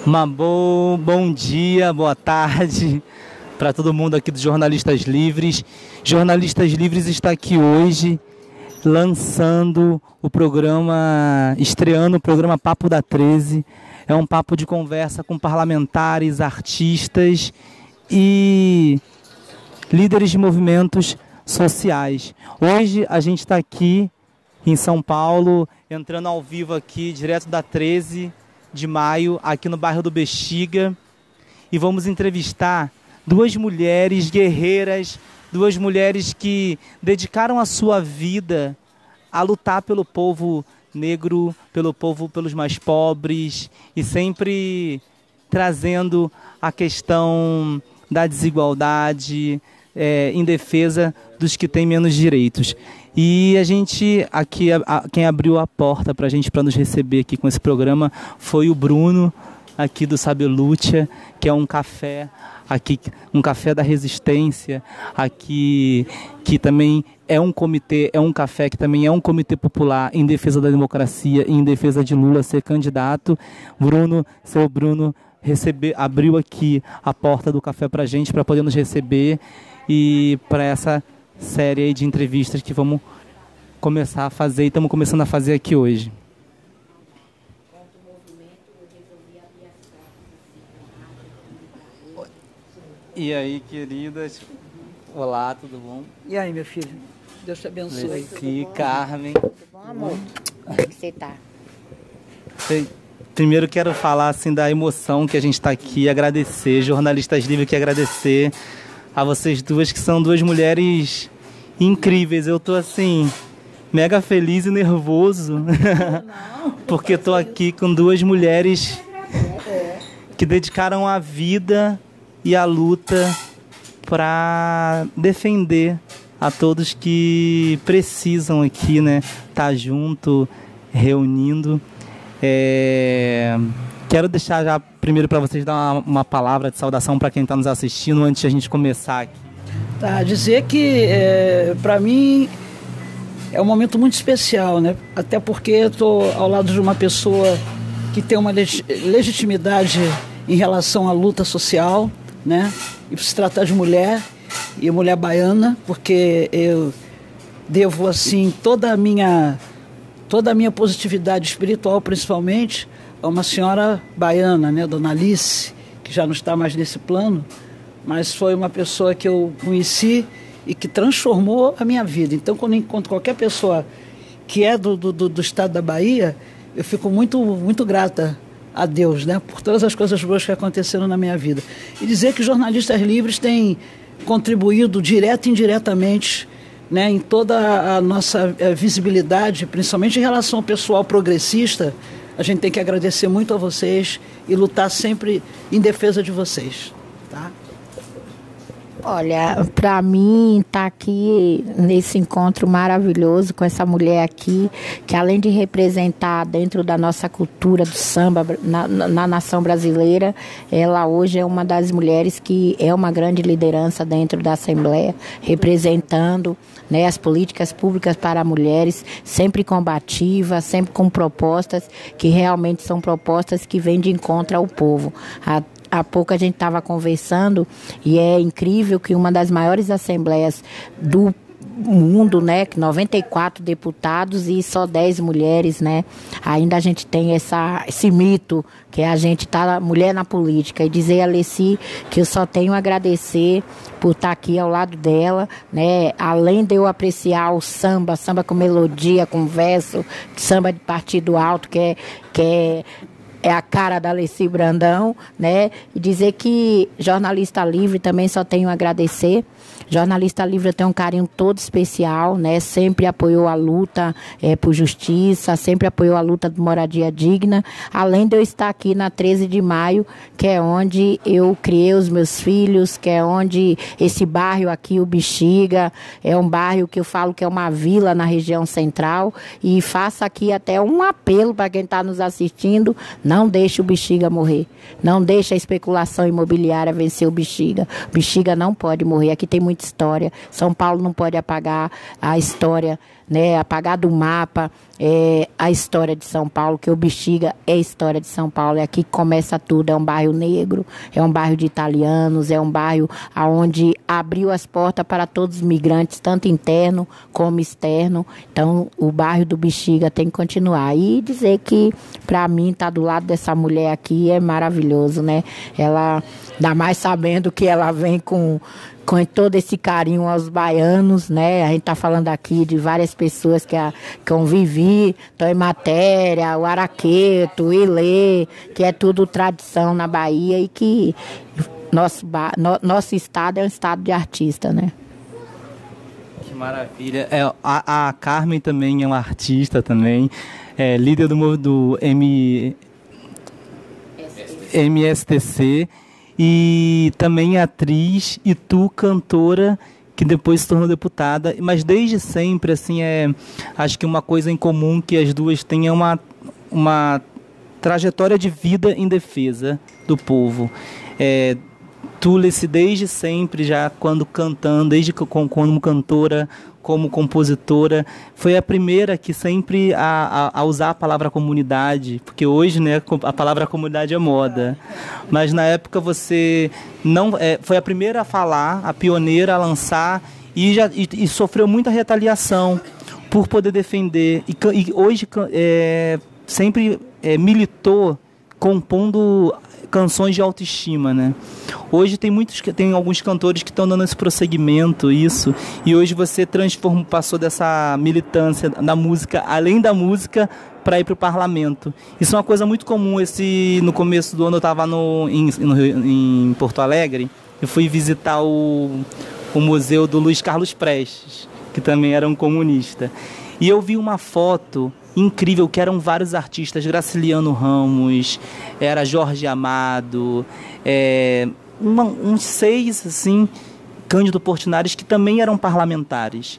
Bom dia, boa tarde para todo mundo aqui dos Jornalistas Livres. Jornalistas Livres está aqui hoje lançando o programa, estreando o programa Papo da 13. É um papo de conversa com parlamentares, artistas e líderes de movimentos sociais. Hoje a gente está aqui em São Paulo, entrando ao vivo aqui, direto da 13 de maio, aqui no bairro do Bexiga, e vamos entrevistar duas mulheres guerreiras, duas mulheres que dedicaram a sua vida a lutar pelo povo negro, pelos mais pobres, e sempre trazendo a questão da desigualdade, em defesa dos que têm menos direitos. E a gente, aqui, quem abriu a porta para a gente, para nos receber aqui com esse programa, foi o Bruno, aqui do Sabelutia, que é um café, aqui, um café da resistência, aqui, que também é um comitê, é um café que também é um comitê popular em defesa da democracia e em defesa de Lula ser candidato. Seu Bruno, abriu aqui a porta do café para a gente, para poder nos receber, e para essa série aí de entrevistas que vamos começar a fazer, e estamos começando a fazer aqui hoje. E aí, queridas? Olá, tudo bom? E aí, meu filho? Deus te abençoe. Aqui, Carmen. Tudo bom, amor? Como é que você tá? Primeiro quero falar assim da emoção que a gente está aqui, agradecer, Jornalistas Livres, que agradecer a vocês duas, que são duas mulheres incríveis. Eu tô assim, mega feliz e nervoso, porque tô aqui com duas mulheres que dedicaram a vida e a luta para defender a todos que precisam aqui, né? Tá junto, reunindo. Quero deixar já primeiro para vocês dar uma palavra de saudação para quem está nos assistindo antes de a gente começar aqui. Tá, dizer que para mim é um momento muito especial, né? Até porque eu estou ao lado de uma pessoa que tem uma legitimidade em relação à luta social, né? E se tratar de mulher, e mulher baiana, porque eu devo assim toda a minha positividade espiritual, principalmente, a uma senhora baiana, né, Dona Alice, que já não está mais nesse plano, mas foi uma pessoa que eu conheci e que transformou a minha vida. Então, quando eu encontro qualquer pessoa que é do estado da Bahia, eu fico muito, muito grata a Deus, né, por todas as coisas boas que aconteceram na minha vida. E dizer que Jornalistas Livres têm contribuído direto e indiretamente, né, em toda a nossa visibilidade, principalmente em relação ao pessoal progressista. A gente tem que agradecer muito a vocês e lutar sempre em defesa de vocês, tá? Olha, para mim estar aqui nesse encontro maravilhoso com essa mulher aqui, que além de representar dentro da nossa cultura do samba na nação brasileira, ela hoje é uma das mulheres que é uma grande liderança dentro da Assembleia, representando, né, as políticas públicas para mulheres, sempre combativas, sempre com propostas que realmente são propostas que vêm de encontro ao povo. Há pouco a gente estava conversando e é incrível que uma das maiores assembleias do mundo, né, 94 deputados e só 10 mulheres, né, ainda a gente tem esse mito que a gente tá mulher na política, e dizer a Alessi que eu só tenho a agradecer por estar aqui ao lado dela, né, além de eu apreciar o samba com melodia, com verso, samba de partido alto, que é a cara da Alessi Brandão, né? E dizer que Jornalista Livre também só tenho a agradecer. Jornalista Livre tem um carinho todo especial, né? Sempre apoiou a luta por justiça, sempre apoiou a luta de moradia digna. Além de eu estar aqui na 13 de maio, que é onde eu criei os meus filhos, que é onde esse bairro aqui, o Bexiga, é um bairro que eu falo que é uma vila na região central. E faço aqui até um apelo para quem está nos assistindo: não deixe o Bexiga morrer. Não deixe a especulação imobiliária vencer o Bexiga. O Bexiga não pode morrer. Aqui tem muito muita história. São Paulo não pode apagar a história, né, apagar do mapa a história de São Paulo, que o Bexiga é a história de São Paulo, é aqui que começa tudo, é um bairro negro, é um bairro de italianos, é um bairro onde abriu as portas para todos os migrantes, tanto interno como externo. Então, o bairro do Bexiga tem que continuar. E dizer que, para mim, estar do lado dessa mulher aqui é maravilhoso, né? Ela, ainda mais sabendo que ela vem com todo esse carinho aos baianos, né? A gente está falando aqui de várias pessoas que convivi, estão em matéria, o Araqueto, o Ilê, que é tudo tradição na Bahia e que nosso estado é um estado de artista, né? Que maravilha. A Carmen também é uma artista também, líder do MSTC, e também é atriz, e tu, cantora, que depois se tornou deputada, mas desde sempre, assim, acho que uma coisa em comum que as duas têm é uma trajetória de vida em defesa do povo. Tulice, desde sempre, já quando cantando, desde como cantora, como compositora, foi a primeira que sempre a usar a palavra comunidade, porque hoje, né, a palavra comunidade é moda, mas na época você não foi a primeira a falar, a pioneira a lançar, e sofreu muita retaliação por poder defender, e hoje sempre militou compondo canções de autoestima, né? Hoje tem alguns cantores que estão dando esse prosseguimento, e hoje você passou dessa militância da música, além da música, para ir para o parlamento. Isso é uma coisa muito comum. No começo do ano eu estava em Porto Alegre, e fui visitar o museu do Luiz Carlos Prestes, que também era um comunista. E eu vi uma foto incrível, que eram vários artistas, Graciliano Ramos, era Jorge Amado, uns 6, assim, Cândido Portinari, que também eram parlamentares.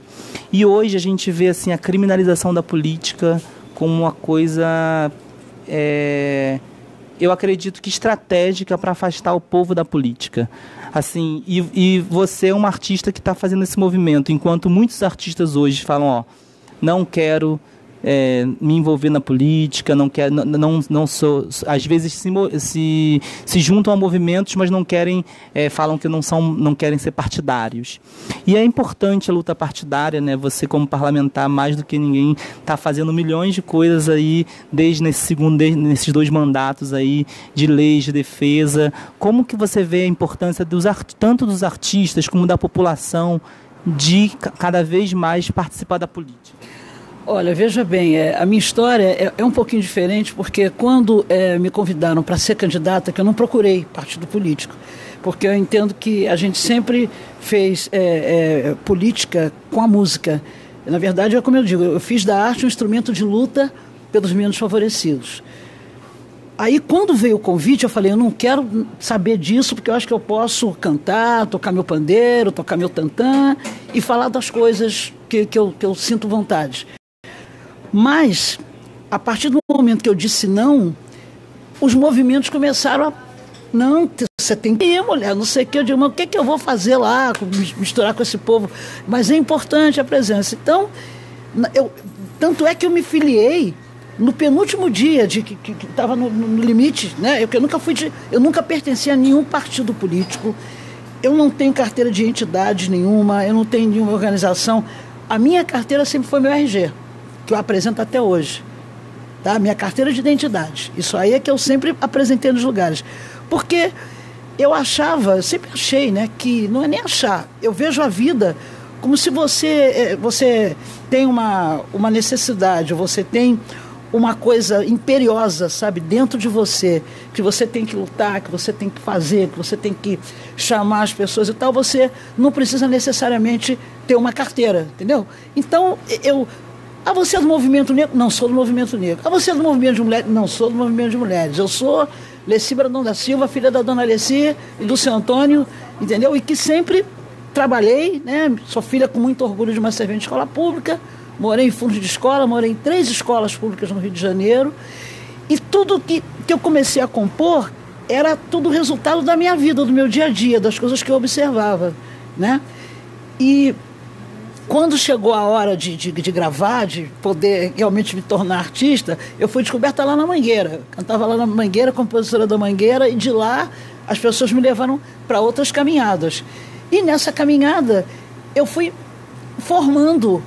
E hoje a gente vê, assim, a criminalização da política como uma coisa, eu acredito que estratégica para afastar o povo da política. Assim, e você é uma artista que está fazendo esse movimento, enquanto muitos artistas hoje falam, não quero me envolver na política, não sou, às vezes se juntam a movimentos, mas não querem, falam que não querem ser partidários. E é importante a luta partidária, né? Você, como parlamentar, mais do que ninguém, está fazendo milhões de coisas aí, desde nesses 2 mandatos aí, de leis de defesa. Como que você vê a importância tanto dos artistas como da população de cada vez mais participar da política? Olha, veja bem, a minha história é um pouquinho diferente, porque quando me convidaram para ser candidata, que eu não procurei partido político, porque eu entendo que a gente sempre fez política com a música. Na verdade, como eu digo, eu fiz da arte um instrumento de luta pelos menos favorecidos. Aí, quando veio o convite, eu falei, eu não quero saber disso, porque eu acho que eu posso cantar, tocar meu pandeiro, tocar meu tantã e falar das coisas que eu sinto vontade. Mas, a partir do momento que eu disse não, os movimentos começaram a... Não, você tem que ir, mulher, não sei o que. Eu digo, mas o que eu vou fazer lá, misturar com esse povo? Mas é importante a presença. Então, tanto é que eu me filiei no penúltimo dia, que estava no limite, né? Eu nunca pertenci a nenhum partido político, eu não tenho carteira de entidade nenhuma, eu não tenho nenhuma organização. A minha carteira sempre foi meu RG, que eu apresento até hoje, tá? Minha carteira de identidade. Isso aí é que eu sempre apresentei nos lugares. Porque eu sempre achei, né, que não é nem achar, eu vejo a vida como se você tem uma necessidade, você tem uma coisa imperiosa, sabe, dentro de você, que você tem que lutar, que você tem que fazer, que você tem que chamar as pessoas e tal. Você não precisa necessariamente ter uma carteira, entendeu? Então, você é do movimento negro? Não sou do movimento negro. Você é do movimento de mulheres? Não sou do movimento de mulheres. Eu sou Leci Brandão da Silva, filha da dona Leci e do seu Antônio, entendeu? E que sempre trabalhei, né? Sou filha com muito orgulho de uma servente de escola pública, morei em fundo de escola, morei em 3 escolas públicas no Rio de Janeiro, e tudo que eu comecei a compor era tudo resultado da minha vida, do meu dia a dia, das coisas que eu observava, né? E quando chegou a hora de gravar, de poder realmente me tornar artista, eu fui descoberta lá na Mangueira. Cantava lá na Mangueira, compositora da Mangueira, e de lá as pessoas me levaram para outras caminhadas. E nessa caminhada eu fui formando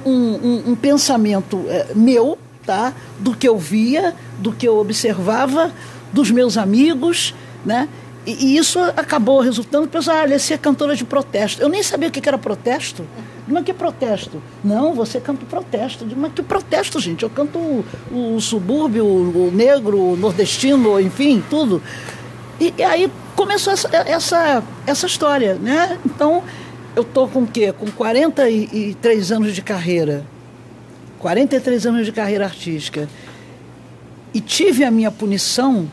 um pensamento meu, tá? Do que eu via, do que eu observava, dos meus amigos, né? E isso acabou resultando, pessoal, Alessia é cantora de protesto. Eu nem sabia o que era protesto. Mas que protesto? Não, você canta o protesto. Mas que protesto, gente? Eu canto o subúrbio, o negro, o nordestino, enfim, tudo. E aí começou essa história, né? Então, eu tô com o quê? Com 43 anos de carreira. 43 anos de carreira artística. E tive a minha punição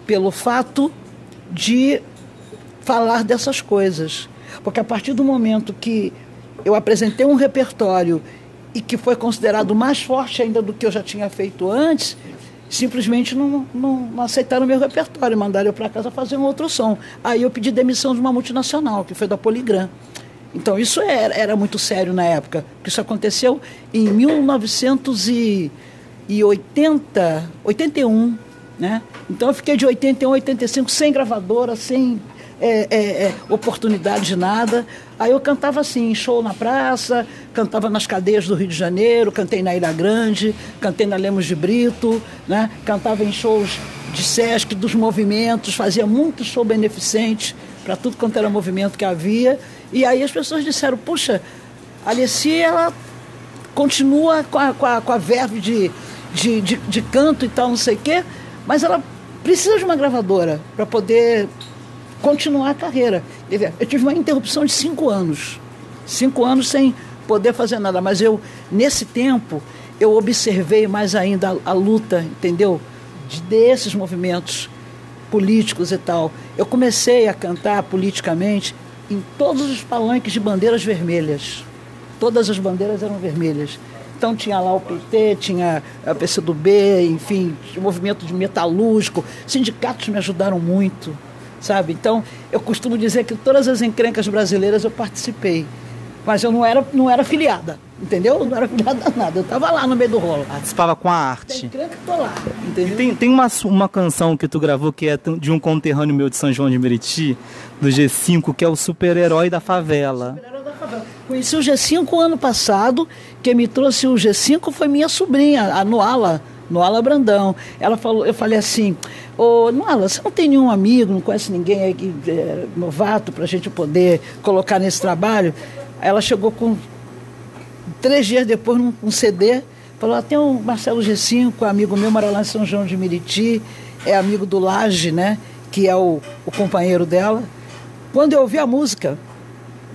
pelo fato de falar dessas coisas. Porque a partir do momento que eu apresentei um repertório e que foi considerado mais forte ainda do que eu já tinha feito antes, simplesmente não aceitaram o meu repertório, mandaram eu para casa fazer um outro som. Aí eu pedi demissão de uma multinacional, que foi da Polygram. Então isso era muito sério na época, porque isso aconteceu em 1981, né? Então eu fiquei de 81 a 85 sem gravadora, sem oportunidade de nada. Aí eu cantava assim, em show na praça, cantava nas cadeias do Rio de Janeiro, cantei na Ilha Grande, cantei na Lemos de Brito, né? Cantava em shows de Sesc, dos movimentos, fazia muito show beneficente para tudo quanto era movimento que havia. E aí as pessoas disseram, puxa, a Alessia, ela continua com a verve de canto e tal, não sei o quê, mas ela precisa de uma gravadora para poder continuar a carreira. Eu tive uma interrupção de 5 anos. 5 anos sem poder fazer nada. Mas nesse tempo, eu observei mais ainda a luta, entendeu? Desses movimentos políticos e tal. Eu comecei a cantar politicamente em todos os palanques de bandeiras vermelhas. Todas as bandeiras eram vermelhas. Então tinha lá o PT, tinha a PCdoB, enfim, o movimento de metalúrgico. Sindicatos me ajudaram muito, sabe? Então, eu costumo dizer que todas as encrencas brasileiras eu participei. Mas eu não era filiada, entendeu? Eu não era filiada a nada. Eu estava lá no meio do rolo. Participava com a arte. Tem encrenca que tô lá, entendeu? Tem uma canção que tu gravou que é de um conterrâneo meu de São João de Meriti, do G5, que é o Super-Herói da Favela. Conheci o G5 ano passado. Quem me trouxe o G5 foi minha sobrinha, a Noala Brandão. Ela falou, eu falei assim, Noala, você não tem nenhum amigo, não conhece ninguém aí que é novato para a gente poder colocar nesse trabalho? Aí ela chegou com 3 dias depois num CD, falou, tem o Marcelo G5, amigo meu, mora lá em São João de Meriti, é amigo do Laje, né, que é o companheiro dela. Quando eu ouvi a música,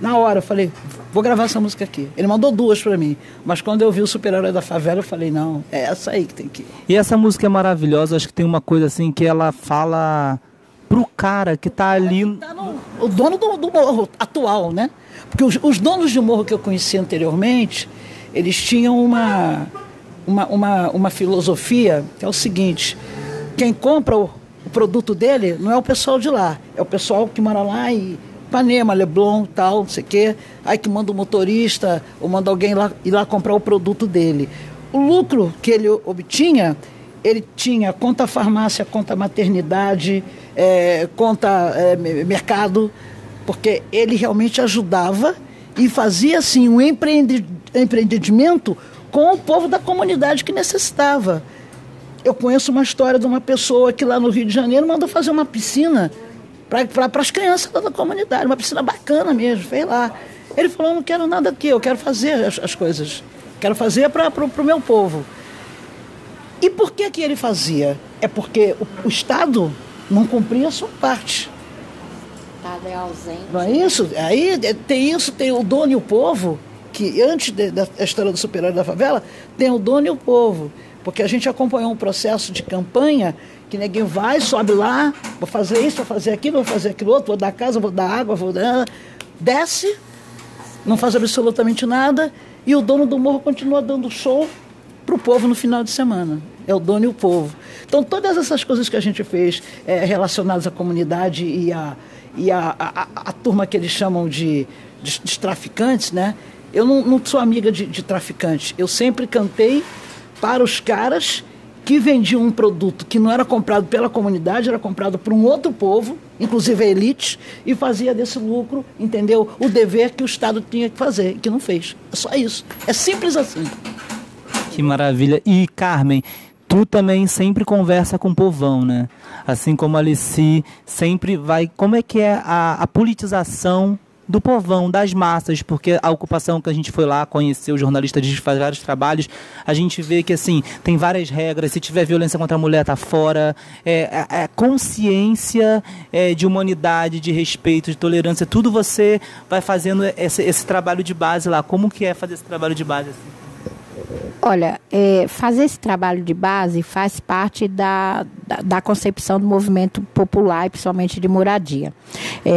na hora eu falei, vou gravar essa música aqui. Ele mandou 2 para mim, mas quando eu vi o Super-Herói da Favela, eu falei, não, é essa aí que tem que ir. E essa música é maravilhosa, acho que tem uma coisa assim que ela fala pro cara que tá ali... O dono do morro atual, né? Porque os donos de morro que eu conheci anteriormente, eles tinham uma filosofia que é o seguinte, quem compra o produto dele não é o pessoal de lá, é o pessoal que mora lá em Ipanema, Leblon, tal, não sei o quê, aí que manda o motorista ou manda alguém ir lá comprar o produto dele. O lucro que ele obtinha, ele tinha conta farmácia, conta maternidade, conta mercado, porque ele realmente ajudava e fazia assim um empreendimento com o povo da comunidade que necessitava. Eu conheço uma história de uma pessoa que lá no Rio de Janeiro mandou fazer uma piscina para as crianças da comunidade, uma piscina bacana mesmo, fez lá. Ele falou, não quero nada aqui, eu quero fazer as coisas, quero fazer para o meu povo. E por que ele fazia? É porque o Estado não cumpria a sua parte. O Estado é ausente. Não é isso? Aí tem o dono e o povo, que antes da história do Super-Herói da Favela, tem o dono e o povo. Porque a gente acompanhou um processo de campanha que ninguém vai, sobe lá, vou fazer isso, vou fazer aquilo, vou fazer aquilo outro, vou dar casa, vou dar água, desce, não faz absolutamente nada, e o dono do morro continua dando show para o povo no final de semana. É o dono e o povo. Então, todas essas coisas que a gente fez relacionadas à comunidade e a turma que eles chamam de de traficantes, né? Eu não sou amiga de traficantes. Eu sempre cantei para os caras que vendiam um produto que não era comprado pela comunidade, era comprado por um outro povo, inclusive a elite, e fazia desse lucro, entendeu? O dever que o Estado tinha que fazer, que não fez. É só isso. É simples assim. Que maravilha. E, Carmen, tu também sempre conversa com o povão, né? Assim como a Alessi sempre vai... Como é que é a politização do povão, das massas? Porque a ocupação que a gente foi lá conhecer, o jornalista diz que faz vários trabalhos, a gente vê que, assim, tem várias regras, se tiver violência contra a mulher, tá fora, consciência de humanidade, de respeito, de tolerância, tudo você vai fazendo esse trabalho de base lá. Como que é fazer esse trabalho de base, assim? Olha, fazer esse trabalho de base faz parte da concepção do movimento popular, principalmente de moradia.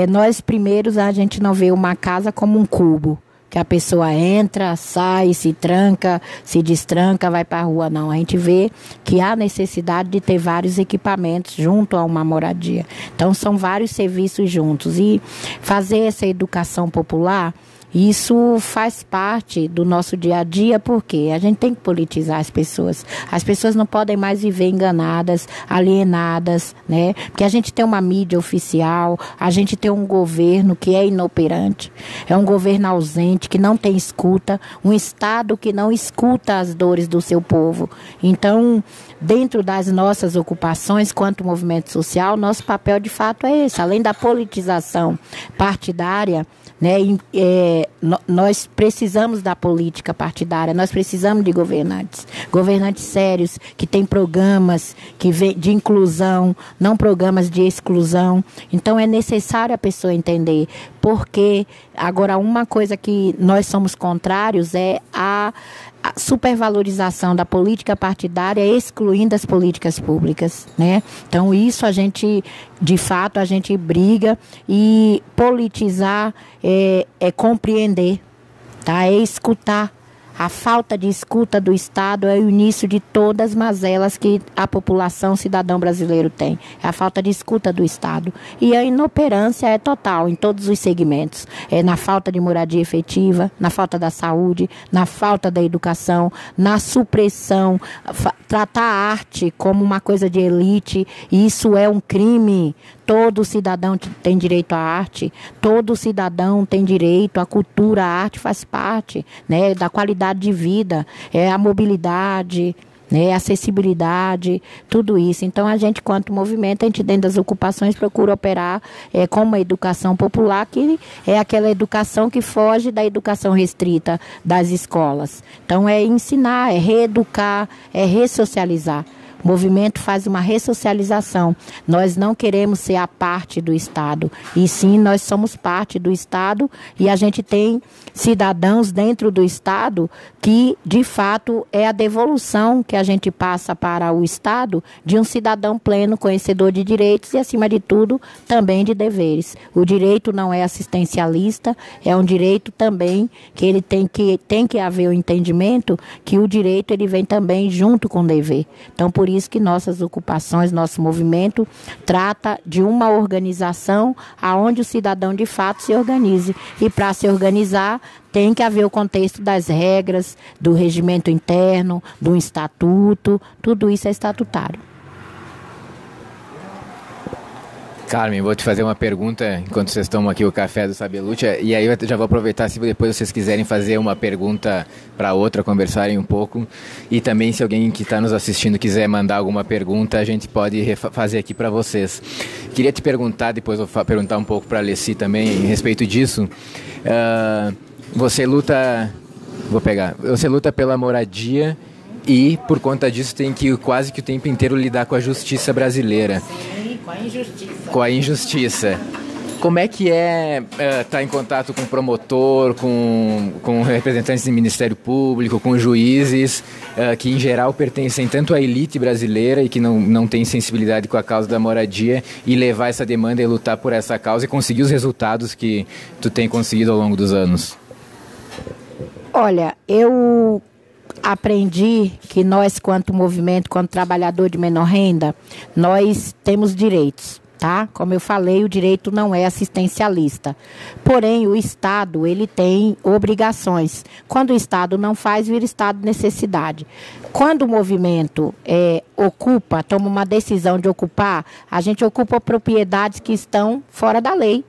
Nós, primeiros, a gente não vê uma casa como um cubo, que a pessoa entra, sai, se tranca, se destranca, vai para a rua. Não, a gente vê que há necessidade de ter vários equipamentos junto a uma moradia. Então, são vários serviços juntos. E fazer essa educação popular... Isso faz parte do nosso dia a dia, porque a gente tem que politizar as pessoas. As pessoas não podem mais viver enganadas, alienadas, né? Porque a gente tem uma mídia oficial, a gente tem um governo que é inoperante, é um governo ausente, que não tem escuta, um Estado que não escuta as dores do seu povo. Então, dentro das nossas ocupações, quanto movimento social, nosso papel de fato é esse. Além da politização partidária, né, nós precisamos da política partidária, nós precisamos de governantes sérios, que têm programas de inclusão, não programas de exclusão. Então é necessário a pessoa entender, porque agora uma coisa que nós somos contrários é a supervalorização da política partidária, excluindo as políticas públicas, né? Então isso de fato a gente briga, e politizar é compreender, tá? É escutar. A falta de escuta do Estado é o início de todas as mazelas que a população cidadão brasileiro tem. É a falta de escuta do Estado. E a inoperância é total em todos os segmentos. É na falta de moradia efetiva, na falta da saúde, na falta da educação, na supressão, tratar a arte como uma coisa de elite. Isso é um crime. Todo cidadão tem direito à arte, todo cidadão tem direito à cultura, a arte faz parte, né, da qualidade de vida, a mobilidade, né, acessibilidade, tudo isso. Então, a gente, quanto movimento, a gente dentro das ocupações procura operar com uma educação popular, que é aquela educação que foge da educação restrita das escolas. Então, é ensinar, é reeducar, é ressocializar. O movimento faz uma ressocialização. Nós não queremos ser a parte do Estado, e sim nós somos parte do Estado, e a gente tem cidadãos dentro do Estado que, de fato, é a devolução que a gente passa para o Estado de um cidadão pleno, conhecedor de direitos e, acima de tudo, também de deveres. O direito não é assistencialista, é um direito também que ele tem que haver o entendimento que o direito ele vem também junto com o dever. Então, por isso que nossas ocupações, nosso movimento trata de uma organização aonde o cidadão de fato se organize. E para se organizar, tem que haver o contexto das regras, do regimento interno, do estatuto, tudo isso é estatutário. Carmen, vou te fazer uma pergunta enquanto vocês tomam aqui o café do Sabelute, e aí eu já vou aproveitar se depois vocês quiserem fazer uma pergunta para outra, conversarem um pouco, e também se alguém que está nos assistindo quiser mandar alguma pergunta, a gente pode fazer aqui para vocês. Queria te perguntar, depois eu vou perguntar um pouco para a Alessi também em respeito disso. Você luta pela moradia e por conta disso tem que quase que o tempo inteiro lidar com a justiça brasileira. Com a injustiça. Como é que estar em contato com o promotor, com representantes do Ministério Público, com juízes, que em geral pertencem tanto à elite brasileira e que não tem sensibilidade com a causa da moradia, e levar essa demanda e lutar por essa causa e conseguir os resultados que tu tem conseguido ao longo dos anos? Olha, eu aprendi que nós, quanto movimento, quanto trabalhador de menor renda, nós temos direitos. tá? Como eu falei, o direito não é assistencialista. Porém, o Estado, ele tem obrigações. Quando o Estado não faz, vira estado de necessidade. Quando o movimento toma uma decisão de ocupar, a gente ocupa propriedades que estão fora da lei.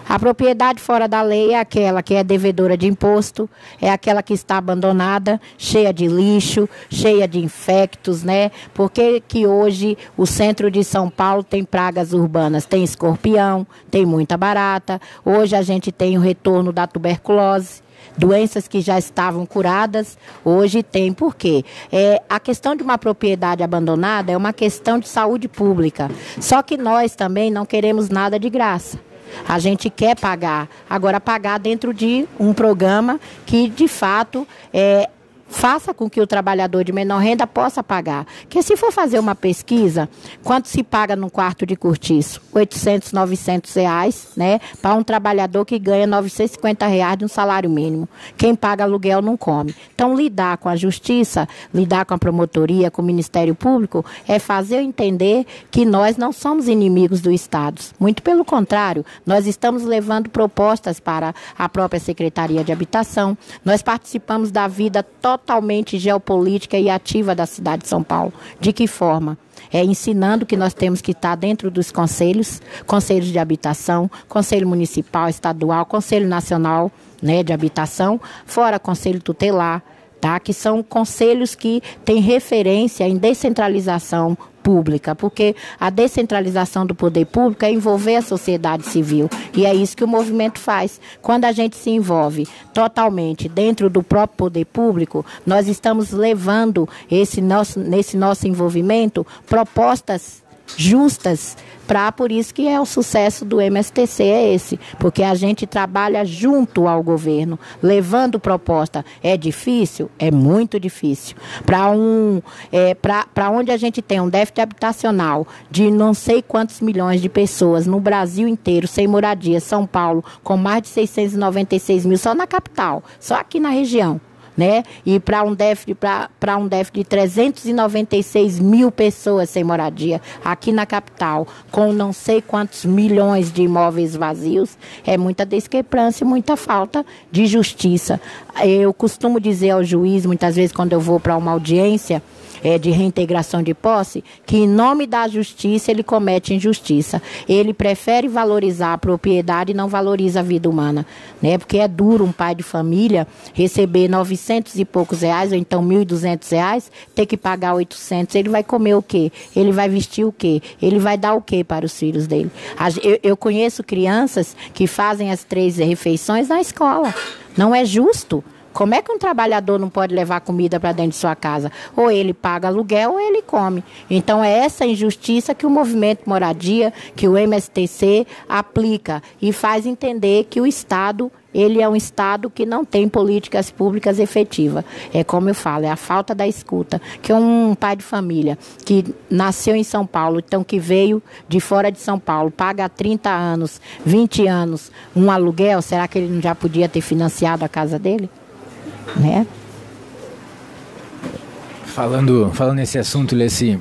A propriedade fora da lei é aquela que é devedora de imposto, é aquela que está abandonada, cheia de lixo, cheia de infectos, né? Por que hoje o centro de São Paulo tem pragas urbanas? Tem escorpião, tem muita barata. Hoje a gente tem o retorno da tuberculose. Doenças que já estavam curadas, hoje tem. Por quê? A questão de uma propriedade abandonada é uma questão de saúde pública. Só que nós também não queremos nada de graça. A gente quer pagar, agora pagar dentro de um programa que, de fato, faça com que o trabalhador de menor renda possa pagar. Porque se for fazer uma pesquisa, quanto se paga num quarto de cortiço? 800, 900 reais, né? Para um trabalhador que ganha 950 reais de um salário mínimo. Quem paga aluguel não come. Então, lidar com a justiça, lidar com a promotoria, com o Ministério Público, é fazer entender que nós não somos inimigos do Estado. Muito pelo contrário, nós estamos levando propostas para a própria Secretaria de Habitação. Nós participamos da vida totalmente geopolítica e ativa da cidade de São Paulo. De que forma? Ensinando que nós temos que estar dentro dos conselhos de habitação, Conselho Municipal, Estadual, Conselho Nacional, né, de Habitação, fora Conselho Tutelar, tá? Que são conselhos que têm referência em descentralização pública, porque a descentralização do poder público é envolver a sociedade civil, e é isso que o movimento faz. Quando a gente se envolve totalmente dentro do próprio poder público, nós estamos levando nesse nosso envolvimento propostas justas, por isso que o sucesso do MSTC é esse, porque a gente trabalha junto ao governo, levando proposta. É difícil? É muito difícil. Para onde a gente tem um déficit habitacional de não sei quantos milhões de pessoas no Brasil inteiro, sem moradia, São Paulo, com mais de 696 mil só na capital, só aqui na região, né? E para um déficit de 396 mil pessoas sem moradia aqui na capital, com não sei quantos milhões de imóveis vazios, é muita discrepância e muita falta de justiça. Eu costumo dizer ao juiz, muitas vezes quando eu vou para uma audiência de reintegração de posse, que em nome da justiça ele comete injustiça. Ele prefere valorizar a propriedade e não valoriza a vida humana, né? Porque é duro um pai de família receber 900 e poucos reais, ou então 1.200 reais, ter que pagar 800. Ele vai comer o quê? Ele vai vestir o quê? Ele vai dar o quê para os filhos dele? Eu conheço crianças que fazem as 3 refeições na escola. Não é justo. Como é que um trabalhador não pode levar comida para dentro de sua casa? Ou ele paga aluguel ou ele come. Então é essa injustiça que o Movimento Moradia, que o MSTC aplica e faz entender que o Estado, ele é um Estado que não tem políticas públicas efetivas. É como eu falo, é a falta da escuta. Que um pai de família que nasceu em São Paulo, então que veio de fora de São Paulo, paga há 30 anos, 20 anos um aluguel, será que ele não já podia ter financiado a casa dele? Né? Falando nesse assunto, Leci,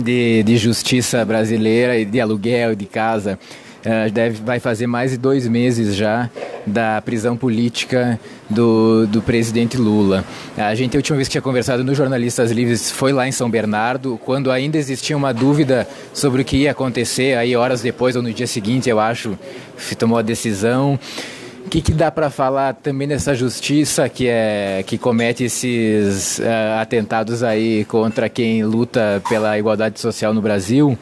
de justiça brasileira e de aluguel de casa, vai fazer mais de 2 meses já da prisão política do presidente Lula. A última vez que tinha conversado no Jornalistas Livres foi lá em São Bernardo, quando ainda existia uma dúvida sobre o que ia acontecer, aí horas depois ou no dia seguinte, eu acho, se tomou a decisão. O que dá para falar também dessa justiça que comete esses atentados aí contra quem luta pela igualdade social no Brasil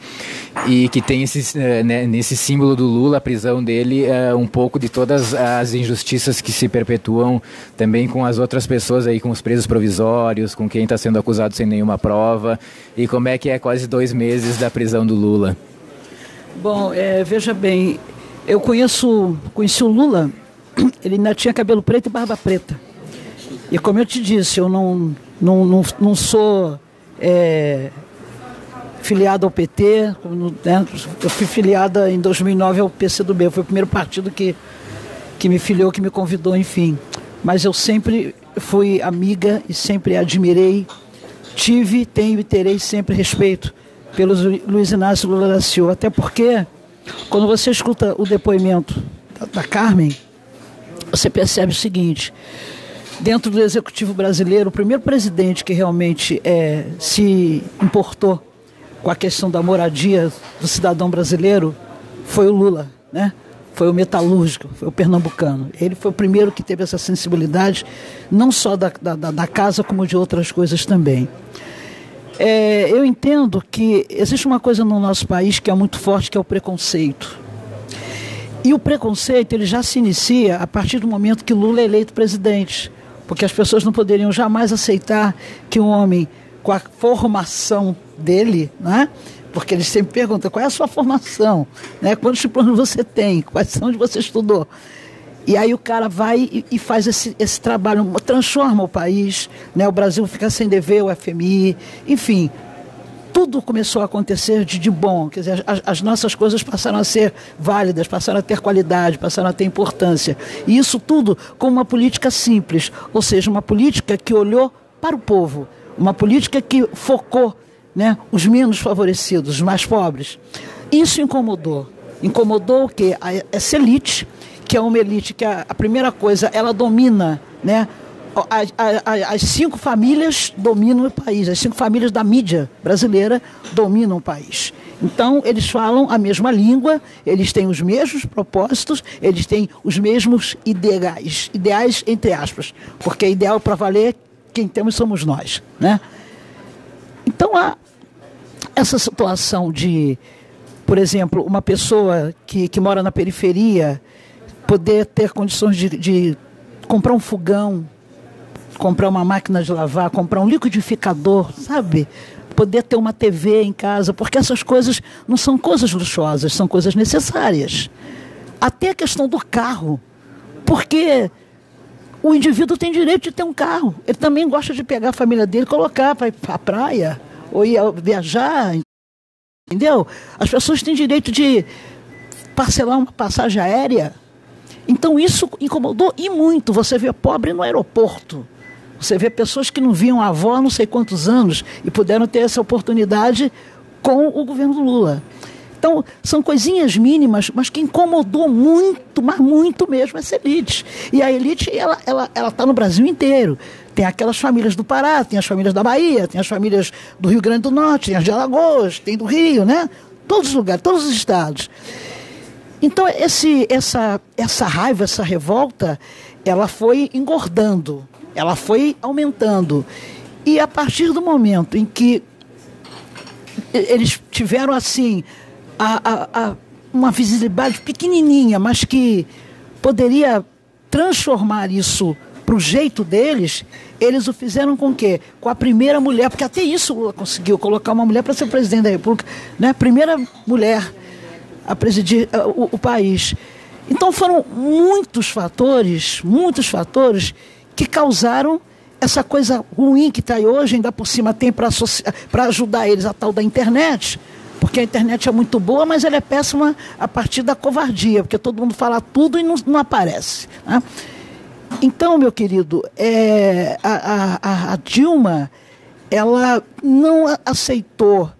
e que tem nesse símbolo do Lula, a prisão dele, um pouco de todas as injustiças que se perpetuam também com as outras pessoas aí, com os presos provisórios, com quem está sendo acusado sem nenhuma prova, e como é que é quase 2 meses da prisão do Lula? Bom, veja bem, eu conheci o Lula. Ele ainda tinha cabelo preto e barba preta. E como eu te disse, eu não sou filiado ao PT, né? Eu fui filiada em 2009 ao PCdoB, foi o primeiro partido que me filiou, que me convidou, enfim. Mas eu sempre fui amiga e sempre admirei, tenho e terei sempre respeito pelo Luiz Inácio Lula da Silva, até porque Quando você escuta o depoimento da Carmen, você percebe o seguinte: dentro do Executivo brasileiro, o primeiro presidente que realmente se importou com a questão da moradia do cidadão brasileiro foi o Lula, né? Foi o metalúrgico, foi o pernambucano. Ele foi o primeiro que teve essa sensibilidade, não só da casa, como de outras coisas também. Eu entendo que existe uma coisa no nosso país que é muito forte, que é o preconceito. E o preconceito ele já se inicia a partir do momento que Lula é eleito presidente, porque as pessoas não poderiam jamais aceitar que um homem com a formação dele, né? Porque eles sempre perguntam qual é a sua formação, né? Quantos diplomas você tem, onde você estudou. E aí o cara vai e faz esse trabalho, transforma o país, né? O Brasil fica sem dever o FMI, enfim, tudo começou a acontecer de bom. Quer dizer, as nossas coisas passaram a ser válidas, passaram a ter qualidade, passaram a ter importância. E isso tudo com uma política simples, ou seja, uma política que olhou para o povo, uma política que focou, né, os menos favorecidos, os mais pobres. Isso incomodou. Incomodou o quê? Essa elite, que é uma elite que a primeira coisa, ela domina, né? As 5 famílias dominam o país, as 5 famílias da mídia brasileira dominam o país. Então, eles falam a mesma língua, eles têm os mesmos propósitos, eles têm os mesmos ideais entre aspas, porque ideal para valer, quem temos somos nós, né? Então, essa situação de, por exemplo, uma pessoa que mora na periferia poder ter condições de comprar um fogão, comprar uma máquina de lavar, comprar um liquidificador, sabe? Poder ter uma TV em casa, porque essas coisas não são coisas luxuosas, são coisas necessárias. Até a questão do carro, porque o indivíduo tem direito de ter um carro. Ele também gosta de pegar a família dele, colocar para ir para a praia, ou ir viajar, entendeu? As pessoas têm direito de parcelar uma passagem aérea. Então isso incomodou e muito. Você vê pobre no aeroporto. Você vê pessoas que não viam a avó há não sei quantos anos e puderam ter essa oportunidade com o governo Lula. Então, são coisinhas mínimas, mas que incomodou muito, mas muito mesmo essa elite. E a elite, ela está no Brasil inteiro. Tem aquelas famílias do Pará, tem as famílias da Bahia, tem as famílias do Rio Grande do Norte, tem as de Alagoas, tem do Rio, né? Todos os lugares, todos os estados. Então, essa raiva, essa revolta, ela foi engordando, ela foi aumentando. E a partir do momento em que eles tiveram, assim, uma visibilidade pequenininha, mas que poderia transformar isso para o jeito deles, eles o fizeram com o quê? Com a primeira mulher, porque até isso Lula conseguiu, colocar uma mulher para ser presidente da República, né? Primeira mulher a presidir o país. Então foram muitos fatores que causaram essa coisa ruim que está aí hoje. Ainda por cima tem para ajudar eles a tal da internet, porque a internet é muito boa, mas ela é péssima a partir da covardia, porque todo mundo fala tudo e não aparece, né? Então, meu querido, a Dilma, ela não aceitou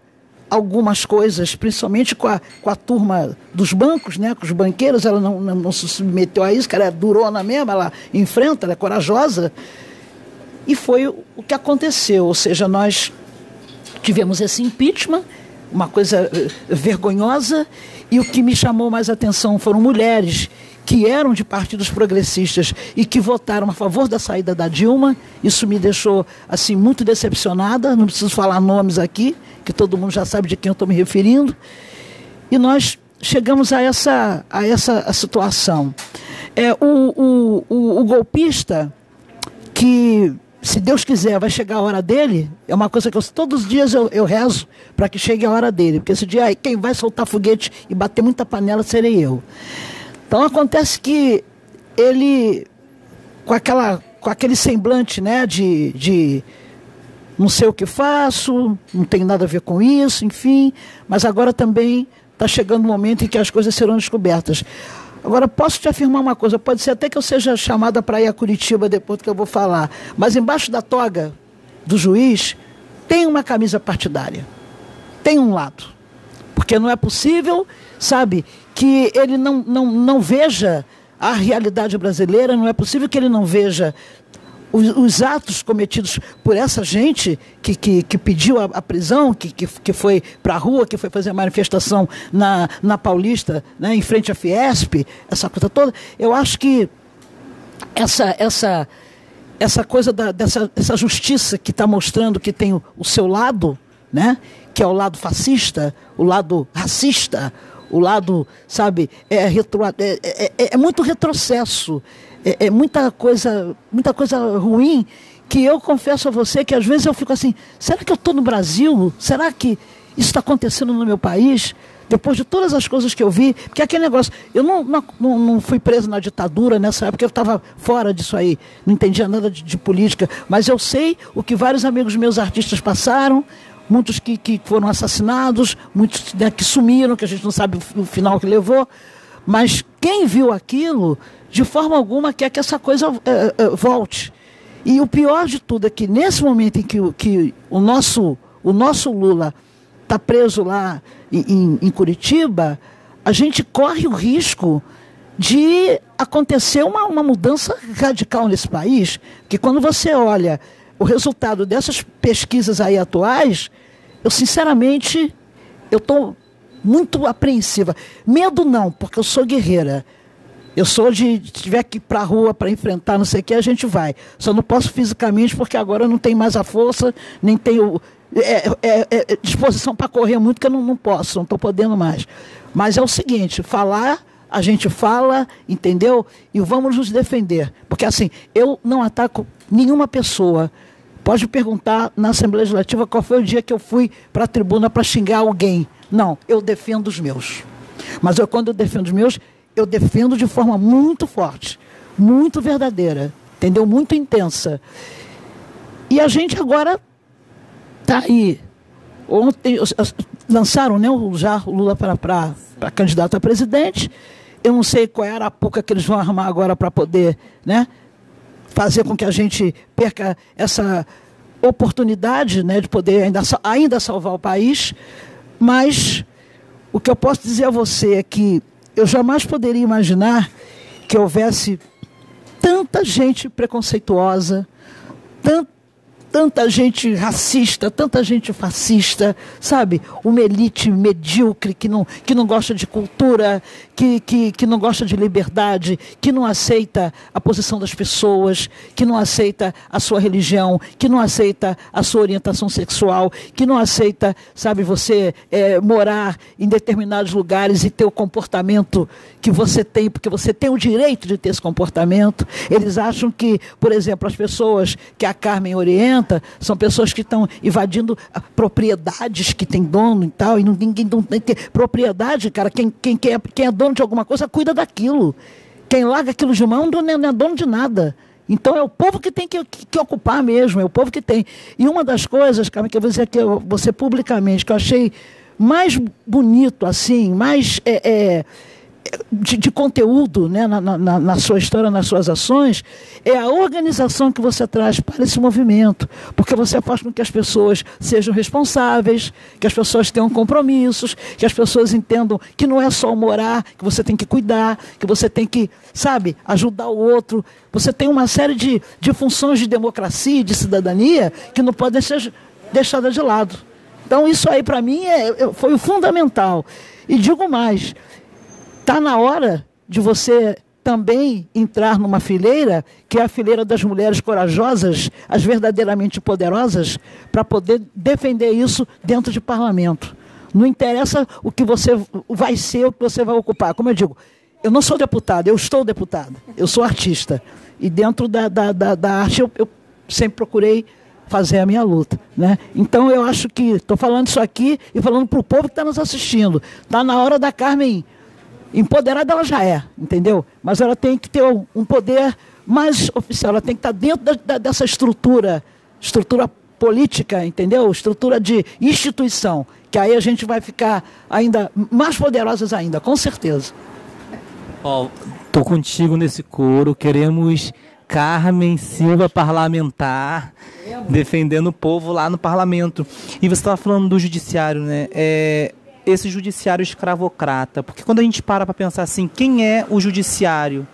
algumas coisas, principalmente com a turma dos bancos, né, com os banqueiros. Ela não se submeteu a isso, que ela é durona mesmo, ela enfrenta, ela é corajosa. E foi o que aconteceu, ou seja, nós tivemos esse impeachment, uma coisa vergonhosa, e o que me chamou mais atenção foram mulheres que eram de partidos progressistas e que votaram a favor da saída da Dilma. Isso me deixou assim muito decepcionada, não preciso falar nomes aqui, que todo mundo já sabe de quem eu estou me referindo. E nós chegamos a essa situação. O golpista, que, se Deus quiser, vai chegar a hora dele, é uma coisa que todos os dias eu rezo para que chegue a hora dele, porque esse dia quem vai soltar foguete e bater muita panela serei eu. Então acontece que ele, com aquele semblante, né, de não sei o que faço, não tem nada a ver com isso, enfim, mas agora também está chegando o momento em que as coisas serão descobertas. Agora, posso te afirmar uma coisa, pode ser até que eu seja chamada para ir a Curitiba depois do que eu vou falar, mas embaixo da toga do juiz tem uma camisa partidária, tem um lado. Porque não é possível, sabe, que ele não veja a realidade brasileira, não é possível que ele não veja os atos cometidos por essa gente que pediu a prisão, que foi para a rua, que foi fazer a manifestação na Paulista, né, em frente à Fiesp, essa coisa toda. Eu acho que essa coisa dessa justiça que está mostrando que tem o seu lado, né, que é o lado fascista, o lado racista, o lado, sabe, é muito retrocesso, é muita coisa ruim, que eu confesso a você que às vezes eu fico assim, será que eu estou no Brasil? Será que isso está acontecendo no meu país? Depois de todas as coisas que eu vi, porque aquele negócio, eu não fui preso na ditadura nessa época, eu estava fora disso aí, não entendia nada de política, mas eu sei o que vários amigos meus artistas passaram, muitos que foram assassinados, muitos, né, que sumiram, que a gente não sabe o final que levou, mas quem viu aquilo, de forma alguma quer que essa coisa volte. E o pior de tudo é que nesse momento em que o nosso Lula está preso lá em Curitiba, a gente corre o risco de acontecer uma mudança radical nesse país, que quando você olha o resultado dessas pesquisas aí atuais, eu sinceramente, eu estou muito apreensiva. Medo não, porque eu sou guerreira. Eu sou se tiver que ir para a rua para enfrentar não sei o que, a gente vai. Só não posso fisicamente, porque agora eu não tenho mais a força, nem tenho disposição para correr muito, que eu não posso, não estou podendo mais. Mas é o seguinte, falar, a gente fala, entendeu? E vamos nos defender. Porque assim, eu não ataco nenhuma pessoa. Pode perguntar na Assembleia Legislativa qual foi o dia que eu fui para a tribuna para xingar alguém. Não, eu defendo os meus. Mas quando eu defendo os meus, eu defendo de forma muito forte, muito verdadeira, entendeu? Muito intensa. E a gente agora está aí. Ontem lançaram, né, já o Lula para candidato a presidente. Eu não sei qual é a arapuca que eles vão armar agora para poder, né, fazer com que a gente perca essa oportunidade, né, de poder ainda salvar o país. Mas o que eu posso dizer a você é que eu jamais poderia imaginar que houvesse tanta gente preconceituosa, tanta gente racista, tanta gente fascista, sabe? Uma elite medíocre que não gosta de cultura, que não gosta de liberdade, que não aceita a posição das pessoas, que não aceita a sua religião, que não aceita a sua orientação sexual, que não aceita, sabe, você morar em determinados lugares e ter o comportamento que você tem, porque você tem o direito de ter esse comportamento. Eles acham que, por exemplo, as pessoas que a Carmen orienta são pessoas que estão invadindo propriedades que tem dono e tal, e ninguém tem propriedade, cara. Quem é dono de alguma coisa cuida daquilo. Quem larga aquilo de mão não é dono de nada. Então é o povo que tem que ocupar mesmo, é o povo que tem. E uma das coisas, Carmen, que eu vou dizer aqui, você publicamente, que eu achei mais bonito, assim, mais de conteúdo, né, na sua história, nas suas ações, é a organização que você traz para esse movimento, porque você faz com que as pessoas sejam responsáveis, que as pessoas tenham compromissos, que as pessoas entendam que não é só morar, que você tem que cuidar, que você tem que, sabe, ajudar o outro. Você tem uma série de funções de democracia e de cidadania que não podem ser deixadas de lado. Então isso aí para mim foi o fundamental. E digo mais, está na hora de você também entrar numa fileira, que é a fileira das mulheres corajosas, as verdadeiramente poderosas, para poder defender isso dentro de parlamento. Não interessa o que você vai ser, o que você vai ocupar. Como eu digo, eu não sou deputada, eu estou deputada, eu sou artista. E dentro da arte eu sempre procurei fazer a minha luta, né? Então eu acho que, estou falando isso aqui e falando para o povo que está nos assistindo, está na hora da Carmen. Empoderada ela já é, entendeu? Mas ela tem que ter um poder mais oficial, ela tem que estar dentro dessa estrutura política, entendeu? Estrutura de instituição, que aí a gente vai ficar ainda mais poderosas ainda, com certeza. Tô contigo nesse coro, queremos Carmen Silva parlamentar, defendendo o povo lá no parlamento. E você estava falando do judiciário, né? esse judiciário escravocrata? Porque quando a gente para pensar assim, quem é o judiciário?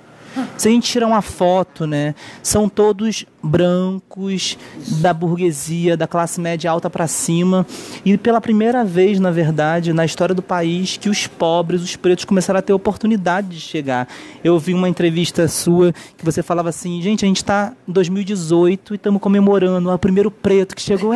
Se a gente tirar uma foto, né, são todos brancos, da burguesia, da classe média alta para cima, e pela primeira vez, na verdade, na história do país, que os pobres, os pretos, começaram a ter oportunidade de chegar. Eu vi uma entrevista sua que você falava assim, gente, a gente está em 2018 e estamos comemorando o primeiro preto que chegou,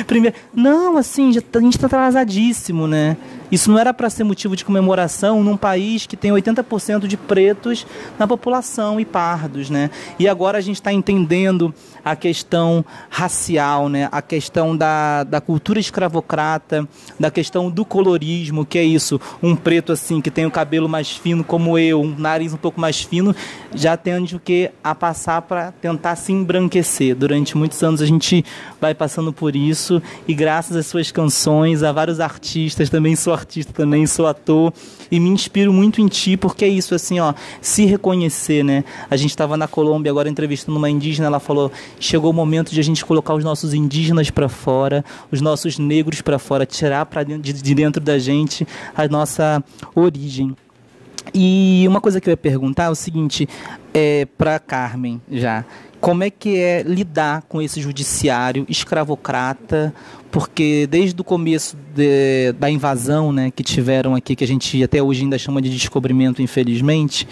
primeiro... Não, assim, a gente está atrasadíssimo, né? Isso não era para ser motivo de comemoração num país que tem 80% de pretos na população e pardos, né? E agora a gente está entendendo a questão racial, né? A questão da cultura escravocrata, da questão do colorismo, que é isso, um preto assim que tem o cabelo mais fino como eu, um nariz um pouco mais fino, já tende o que a passar para tentar se embranquecer. Durante muitos anos a gente vai passando por isso e graças às suas canções, a vários artistas, também sou artista, também sou ator e me inspiro muito em ti, porque é isso assim, ó, se reconhecer, né? A gente estava na Colômbia agora entrevistando uma indígena, ela falou, chegou o momento de a gente colocar os nossos indígenas para fora, os nossos negros para fora, tirar para dentro, de dentro da gente a nossa origem. E uma coisa que eu ia perguntar é o seguinte, para Carmen já, como é que é lidar com esse judiciário escravocrata, porque desde o começo da invasão, né, que tiveram aqui, que a gente até hoje ainda chama de descobrimento, infelizmente,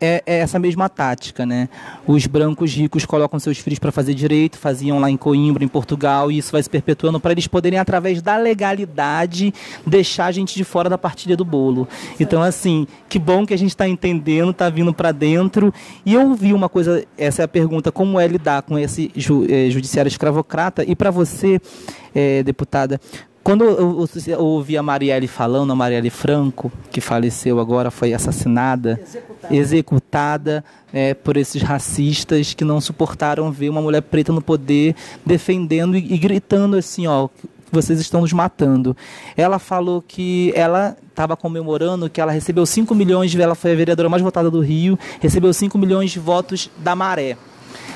é essa mesma tática, né? Os brancos ricos colocam seus filhos para fazer direito, faziam lá em Coimbra, em Portugal, e isso vai se perpetuando para eles poderem, através da legalidade, deixar a gente de fora da partilha do bolo. Então, assim, que bom que a gente está entendendo, está vindo para dentro. E eu ouvi uma coisa, essa é a pergunta, como é lidar com esse judiciário escravocrata? E para você, deputada, quando eu ouvi a Marielle falando, a Marielle Franco, que faleceu agora, foi assassinada, executada por esses racistas que não suportaram ver uma mulher preta no poder defendendo e gritando assim, ó, vocês estão nos matando. Ela falou que ela estava comemorando que ela recebeu 5 milhões, ela foi a vereadora mais votada do Rio, recebeu 5 milhões de votos da Maré.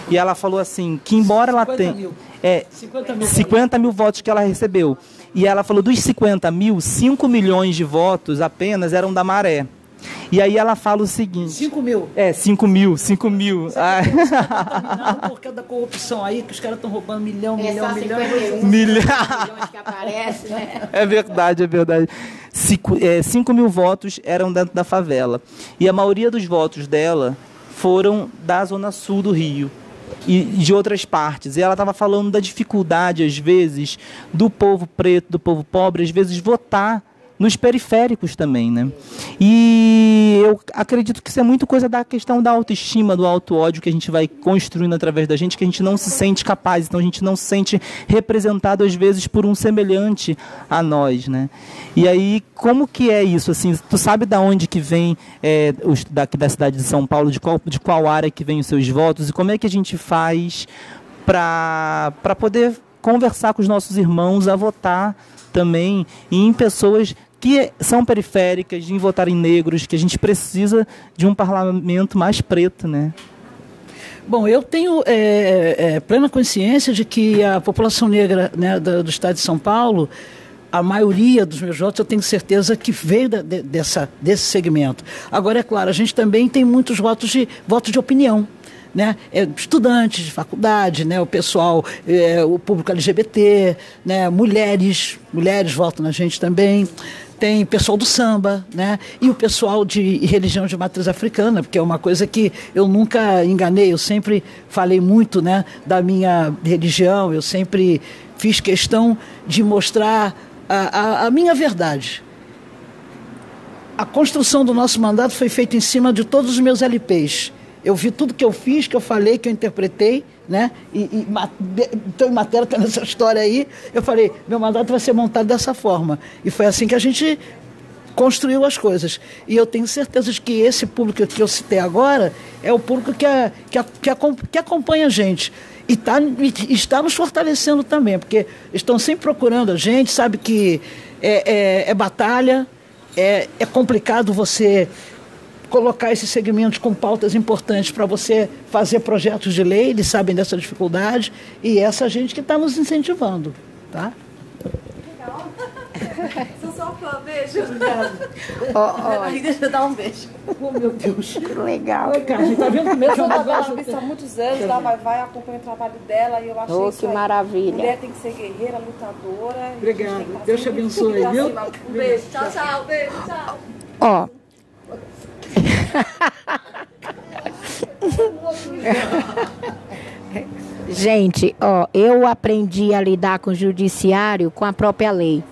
E ela falou assim, que embora ela tenha... 50 mil votos que ela recebeu. E ela falou, dos 50 mil, 5 milhões de votos apenas eram da Maré. E aí ela fala o seguinte... 5 mil? 5 mil. Por causa da corrupção aí, que os caras estão roubando milhão que aparece, né? É verdade. 5 mil votos eram dentro da favela. E a maioria dos votos dela foram da Zona Sul do Rio e de outras partes. E ela estava falando da dificuldade, às vezes, do povo preto, do povo pobre, às vezes, votar nos periféricos também, né? E eu acredito que isso é muito coisa da questão da autoestima, do auto-ódio que a gente vai construindo através da gente, que a gente não se sente capaz, então a gente não se sente representado, às vezes, por um semelhante a nós, né? E aí, como que é isso? Assim, tu sabe de onde que vem, daqui da cidade de São Paulo, de qual área que vem os seus votos, e como é que a gente faz para poder conversar com os nossos irmãos a votar também em pessoas que são periféricas, em votar em negros, que a gente precisa de um parlamento mais preto, né? Bom, eu tenho plena consciência de que a população negra, né, do estado de São Paulo, a maioria dos meus votos eu tenho certeza que veio desse segmento. Agora, é claro, a gente também tem muitos votos de opinião, né? Estudantes de faculdade, né? O pessoal, o público LGBT, né? Mulheres votam na gente também. Tem pessoal do samba, né? E o pessoal de religião de matriz africana, porque é uma coisa que eu nunca enganei, eu sempre falei muito, né, da minha religião, eu sempre fiz questão de mostrar a minha verdade. A construção do nosso mandato foi feita em cima de todos os meus LPs. Eu vi tudo que eu fiz, que eu falei, que eu interpretei, né? Então, em matéria, tá nessa história aí, eu falei, meu mandato vai ser montado dessa forma. E foi assim que a gente construiu as coisas. E eu tenho certeza de que esse público que eu citei agora é o público que acompanha a gente. E está nos fortalecendo também, porque estão sempre procurando a gente, sabe que é batalha, é complicado você colocar esses segmentos com pautas importantes para você fazer projetos de lei, eles sabem dessa dificuldade, e essa gente que está nos incentivando, tá? Sou sua fã, beijo. Deixa eu dar um beijo. Oh, meu Deus. Que legal. Oi, Carmen, tá vendo como é que Eu eu sou da não Bela gosto? Vista há muitos anos, da Vai, acompanho o trabalho dela e eu achei Oh, isso que aí. maravilha. Mulher tem que ser guerreira, lutadora. Obrigado. Deus te abençoe, viu? Um beijo. Tchau, tchau. Beijo, tchau. Ó. Gente, ó, eu aprendi a lidar com o judiciário com a própria lei.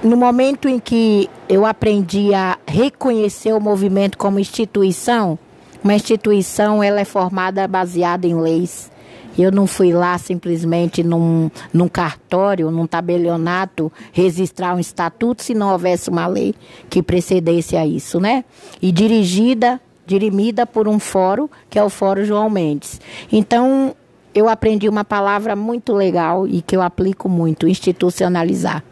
No momento em que eu aprendi a reconhecer o movimento como instituição, uma instituição ela é formada baseada em leis. Eu não fui lá simplesmente num cartório, num tabelionato, registrar um estatuto se não houvesse uma lei que precedesse a isso, né? E dirimida por um fórum, que é o Fórum João Mendes. Então, eu aprendi uma palavra muito legal e que eu aplico muito, institucionalizar.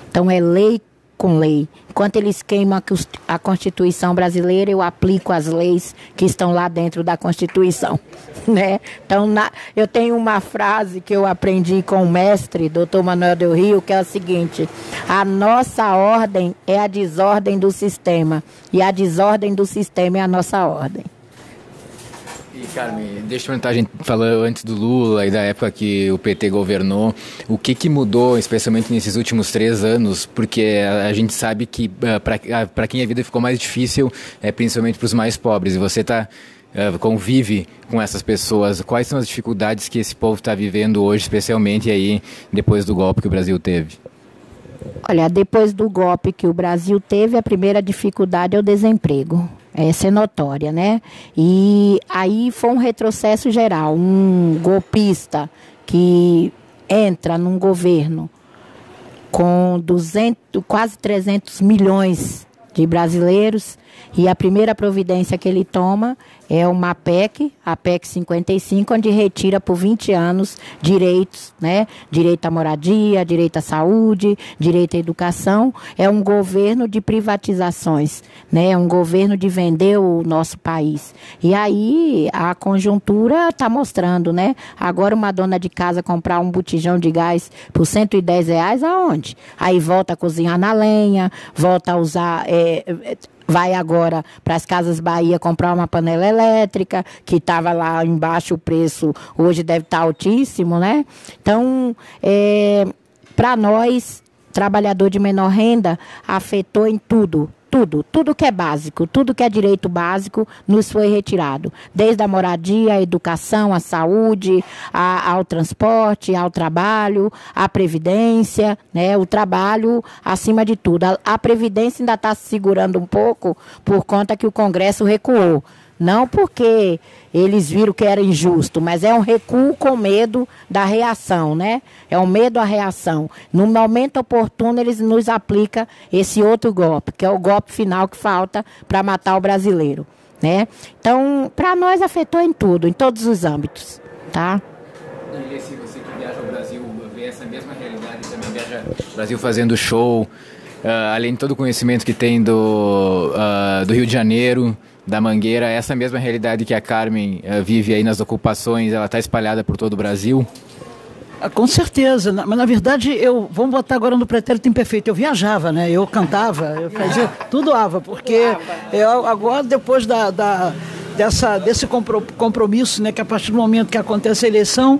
Então, é lei com lei. Enquanto eles queimam a Constituição brasileira, eu aplico as leis que estão lá dentro da Constituição, né? Então, eu tenho uma frase que eu aprendi com o mestre, Dr. Manuel Del Rio, que é a seguinte: a nossa ordem é a desordem do sistema, e a desordem do sistema é a nossa ordem. E, Carmen, deixa eu perguntar, a gente falou antes do Lula e da época que o PT governou, o que mudou, especialmente nesses últimos 3 anos, porque a gente sabe que para quem a vida ficou mais difícil, principalmente para os mais pobres, e você convive com essas pessoas, quais são as dificuldades que esse povo está vivendo hoje, especialmente aí depois do golpe que o Brasil teve? Olha, depois do golpe que o Brasil teve, a primeira dificuldade é o desemprego. Essa é notória, né? E aí foi um retrocesso geral. Um golpista que entra num governo com quase 300 milhões de brasileiros, e a primeira providência que ele toma é uma PEC, a PEC 55, onde retira por 20 anos direitos, né? Direito à moradia, direito à saúde, direito à educação. É um governo de privatizações, né? É um governo de vender o nosso país. E aí a conjuntura está mostrando, né? Agora uma dona de casa comprar um botijão de gás por R$110, aonde? Aí volta a cozinhar na lenha, volta a usar... vai agora para as Casas Bahia comprar uma panela elétrica, que estava lá embaixo o preço, hoje deve estar altíssimo, né? Então, para nós, trabalhador de menor renda, afetou em tudo que é básico, tudo que é direito básico nos foi retirado. Desde a moradia, a educação, a saúde, ao transporte, ao trabalho, à previdência, né? O trabalho acima de tudo. A previdência ainda está se segurando um pouco por conta que o Congresso recuou. Não porque eles viram que era injusto, mas é um recuo com medo da reação, né? É um medo à reação. No momento oportuno, eles nos aplicam esse outro golpe, que é o golpe final que falta para matar o brasileiro, né? Então, para nós afetou em tudo, em todos os âmbitos, tá? E se você que viaja ao Brasil vê essa mesma realidade, também viaja ao Brasil fazendo show, além de todo o conhecimento que tem do Rio de Janeiro, da Mangueira, essa mesma realidade que a Carmen vive aí nas ocupações, ela está espalhada por todo o Brasil? Com certeza, mas na verdade vamos botar agora no pretérito imperfeito, eu viajava, né? Eu cantava, eu fazia, tudo ava, porque eu agora depois desse compromisso, né, que a partir do momento que acontece a eleição,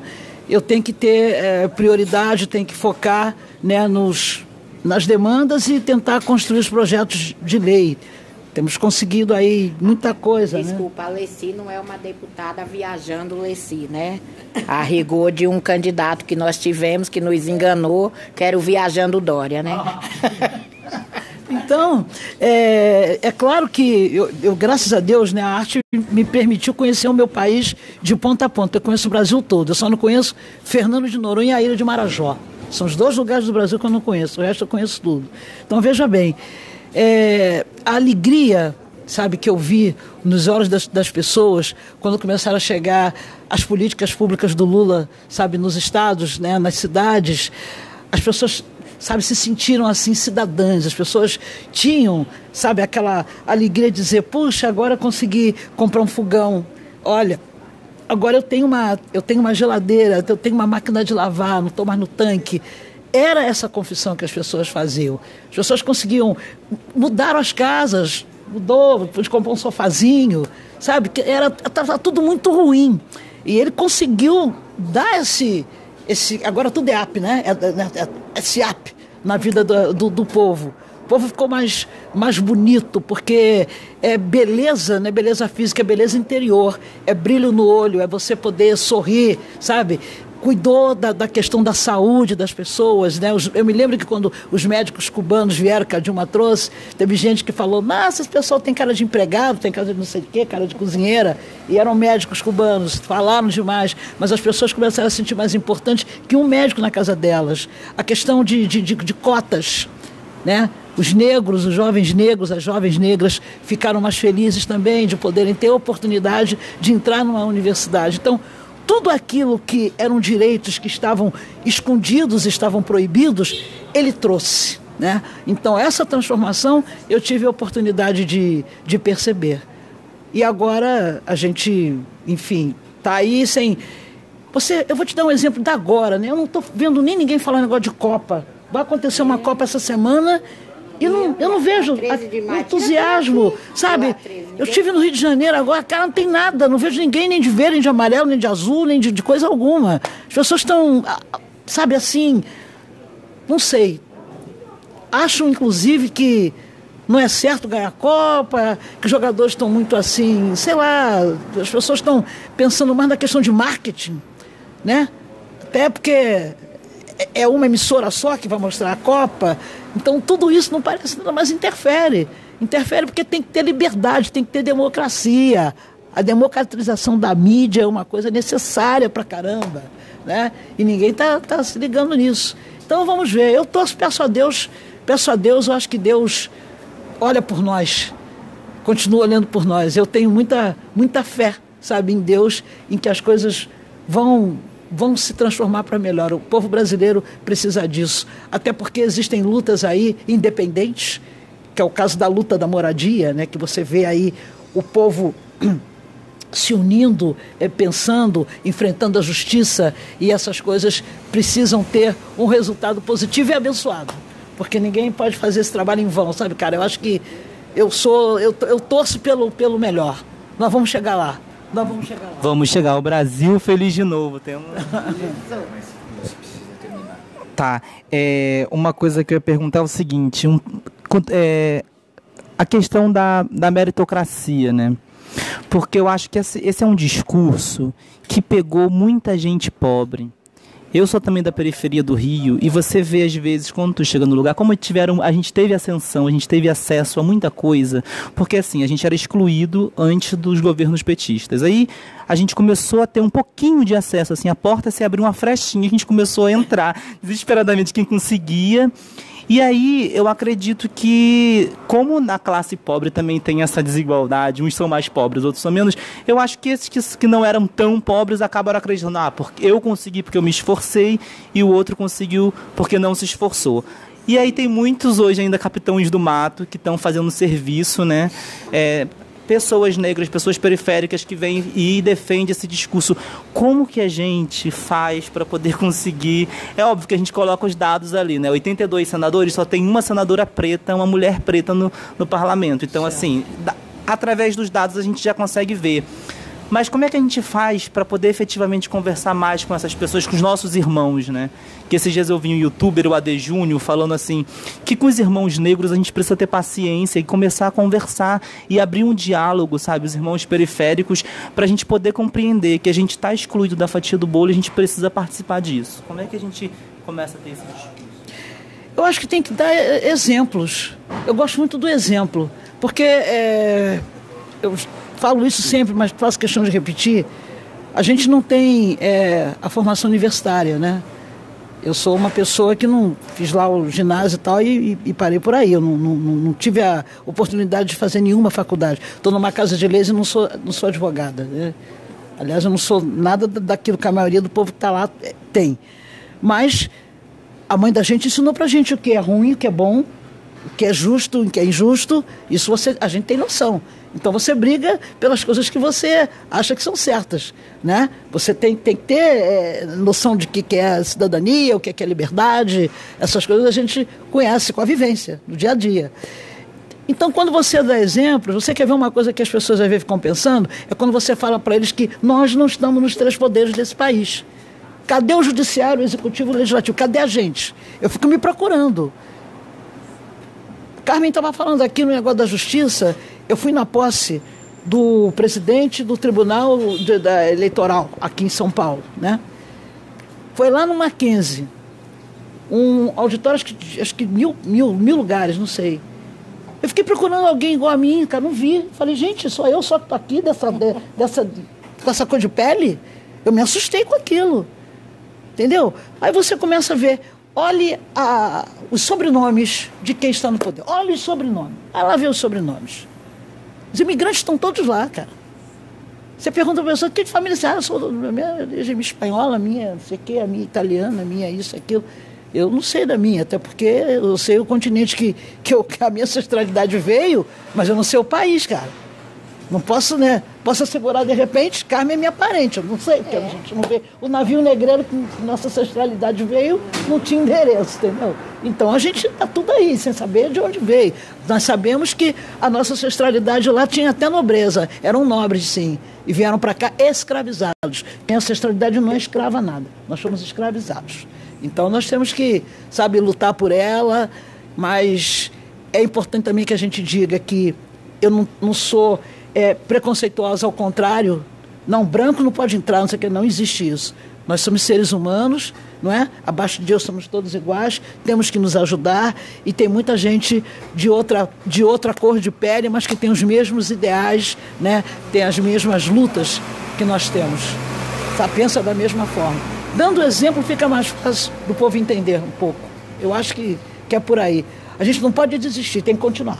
eu tenho que ter prioridade, tenho que focar, né, nas demandas e tentar construir os projetos de lei. Temos conseguido aí muita coisa, Desculpa, né? A Leci não é uma deputada viajando Leci, né? A rigor de um candidato que nós tivemos, que nos enganou, que era o viajando Dória, né? Então, é claro que eu, graças a Deus, né, a arte me permitiu conhecer o meu país de ponta a ponta. Eu conheço o Brasil todo, eu só não conheço Fernando de Noronha e a Ilha de Marajó. São os 2 lugares do Brasil que eu não conheço, o resto eu conheço tudo. Então, veja bem, a alegria, sabe, que eu vi nos olhos das pessoas quando começaram a chegar as políticas públicas do Lula, sabe, nos estados, né, nas cidades, as pessoas, sabe, se sentiram assim cidadãs, as pessoas tinham, sabe, aquela alegria de dizer, puxa, agora consegui comprar um fogão, olha, agora eu tenho uma geladeira, eu tenho uma máquina de lavar, não estou mais no tanque. era essa confissão que as pessoas faziam. As pessoas conseguiam, mudaram as casas, mudou, depois comprou um sofazinho, sabe? Estava tudo muito ruim. E ele conseguiu dar esse agora tudo é app, né? Esse app na vida do povo. O povo ficou mais bonito, porque é beleza, não é beleza física, é beleza interior, é brilho no olho, é você poder sorrir, sabe? Cuidou da questão da saúde das pessoas, né? Eu me lembro que quando os médicos cubanos vieram, que a Dilma trouxe, teve gente que falou, nossa, esse pessoal tem cara de empregado, tem cara de não sei o quê, cara de cozinheira, e eram médicos cubanos, falaram demais, mas as pessoas começaram a se sentir mais importante que um médico na casa delas. A questão de cotas, né? Os negros, os jovens negros, as jovens negras ficaram mais felizes também de poderem ter a oportunidade de entrar numa universidade. Então, tudo aquilo que eram direitos que estavam escondidos, estavam proibidos, ele trouxe, né? Então, essa transformação eu tive a oportunidade de perceber. E agora a gente, enfim, está aí sem... Eu vou te dar um exemplo da agora, né? Eu não estou vendo nem ninguém falando negócio de Copa. Vai acontecer uma Copa essa semana... Eu não vejo entusiasmo, sabe? Eu estive no Rio de Janeiro agora, cara, não tem nada, não vejo ninguém nem de verde, nem de amarelo, nem de azul, nem de coisa alguma. As pessoas estão, sabe, assim, não sei. Acho, inclusive, que não é certo ganhar a Copa, que os jogadores estão muito assim, sei lá, as pessoas estão pensando mais na questão de marketing, né? Até porque é uma emissora só que vai mostrar a Copa. Então, tudo isso não parece nada, mas interfere. Interfere porque tem que ter liberdade, tem que ter democracia. A democratização da mídia é uma coisa necessária pra caramba, né? E ninguém tá se ligando nisso. Então, vamos ver. Eu peço a Deus, eu acho que Deus olha por nós, continua olhando por nós. Eu tenho muita fé, sabe, em Deus, em que as coisas vão se transformar para melhor. O povo brasileiro precisa disso. Até porque existem lutas aí independentes, que é o caso da luta da moradia, né? Que você vê aí o povo se unindo, pensando, enfrentando a justiça, e essas coisas precisam ter um resultado positivo e abençoado. Porque ninguém pode fazer esse trabalho em vão, sabe, cara? Eu acho que eu torço pelo melhor. Nós vamos chegar lá. Vamos chegar. O Brasil feliz de novo. Tá. Uma coisa que eu ia perguntar é o seguinte. A questão da meritocracia, né? Porque eu acho que esse é um discurso que pegou muita gente pobre. Eu sou também da periferia do Rio, e você vê às vezes, quando tu chega no lugar, como a gente teve ascensão, a gente teve acesso a muita coisa, porque assim, a gente era excluído antes dos governos petistas. Aí a gente começou a ter um pouquinho de acesso, assim, a porta se abriu uma frechinha, a gente começou a entrar desesperadamente quem conseguia. E aí eu acredito que, como na classe pobre também tem essa desigualdade, uns são mais pobres, outros são menos, eu acho que esses que não eram tão pobres acabaram acreditando, porque eu consegui porque eu me esforcei, e o outro conseguiu porque não se esforçou. E aí tem muitos hoje ainda capitães do mato que estão fazendo serviço, né? Pessoas negras, pessoas periféricas que vêm e defendem esse discurso. Como que a gente faz para poder conseguir? É óbvio que a gente coloca os dados ali, né? 82 senadores, só tem uma senadora preta, uma mulher preta no parlamento. Então, assim, através dos dados a gente já consegue ver. Mas como é que a gente faz para poder efetivamente conversar mais com essas pessoas, com os nossos irmãos, né? Que esses dias eu vi um youtuber, o AD Júnior, falando assim, que com os irmãos negros a gente precisa ter paciência e começar a conversar e abrir um diálogo, sabe? Os irmãos periféricos, para a gente poder compreender que a gente está excluído da fatia do bolo e a gente precisa participar disso. Como é que a gente começa a ter esse discurso? Eu acho que tem que dar exemplos. Eu gosto muito do exemplo, porque eu falo isso sempre, mas faço questão de repetir. A gente não tem a formação universitária, né? Eu sou uma pessoa que não fiz lá o ginásio e tal e parei por aí. Eu não tive a oportunidade de fazer nenhuma faculdade. Estou numa casa de leis e não sou advogada, né? Aliás, eu não sou nada daquilo que a maioria do povo que está lá tem. Mas a mãe da gente ensinou pra gente o que é ruim, o que é bom, o que é justo, o que é injusto, isso a gente tem noção. Então você briga pelas coisas que você acha que são certas, né? Você tem que ter noção de que é cidadania, o que é liberdade, essas coisas a gente conhece com a vivência, no dia a dia. Então, quando você dá exemplos, você quer ver uma coisa que as pessoas às vezes ficam pensando, é quando você fala para eles que nós não estamos nos 3 poderes desse país. Cadê o judiciário, o executivo, o legislativo? Cadê a gente? Eu fico me procurando. Carmen estava falando aqui no negócio da justiça. Eu fui na posse do presidente do Tribunal Eleitoral aqui em São Paulo, né? Foi lá no Mackenzie, um auditório, acho que mil lugares, não sei. Eu fiquei procurando alguém igual a mim, cara, não vi. Falei, gente, só eu só que estou aqui com essa cor de pele? Eu me assustei com aquilo, entendeu? Aí você começa a ver, olhe os sobrenomes de quem está no poder. Olhe os sobrenomes. Aí lá vê os sobrenomes. Os imigrantes estão todos lá, cara. Você pergunta a pessoa, que família você é? Eu sou minha espanhola, minha não sei o quê, a minha italiana, a minha isso, aquilo. Eu não sei da minha, até porque eu sei o continente que a minha ancestralidade veio, mas eu não sei o país, cara. Não posso, né? Posso assegurar, de repente, Carmen é minha parente, eu não sei, porque a gente não vê. O navio negreiro que nossa ancestralidade veio, não tinha endereço, entendeu? Então a gente está tudo aí, sem saber de onde veio. Nós sabemos que a nossa ancestralidade lá tinha até nobreza, eram nobres, sim, e vieram para cá escravizados. Minha ancestralidade não é escrava nada, nós somos escravizados. Então nós temos que, sabe, lutar por ela, mas é importante também que a gente diga que eu não sou preconceituosa, ao contrário. Não, branco não pode entrar, não sei o que, não existe isso. Nós somos seres humanos, não é? Abaixo de Deus somos todos iguais, temos que nos ajudar, e tem muita gente de outra cor de pele, mas que tem os mesmos ideais, né? Tem as mesmas lutas que nós temos, sabe? Pensa da mesma forma. Dando exemplo fica mais fácil do povo entender um pouco. Eu acho que é por aí. A gente não pode desistir, tem que continuar.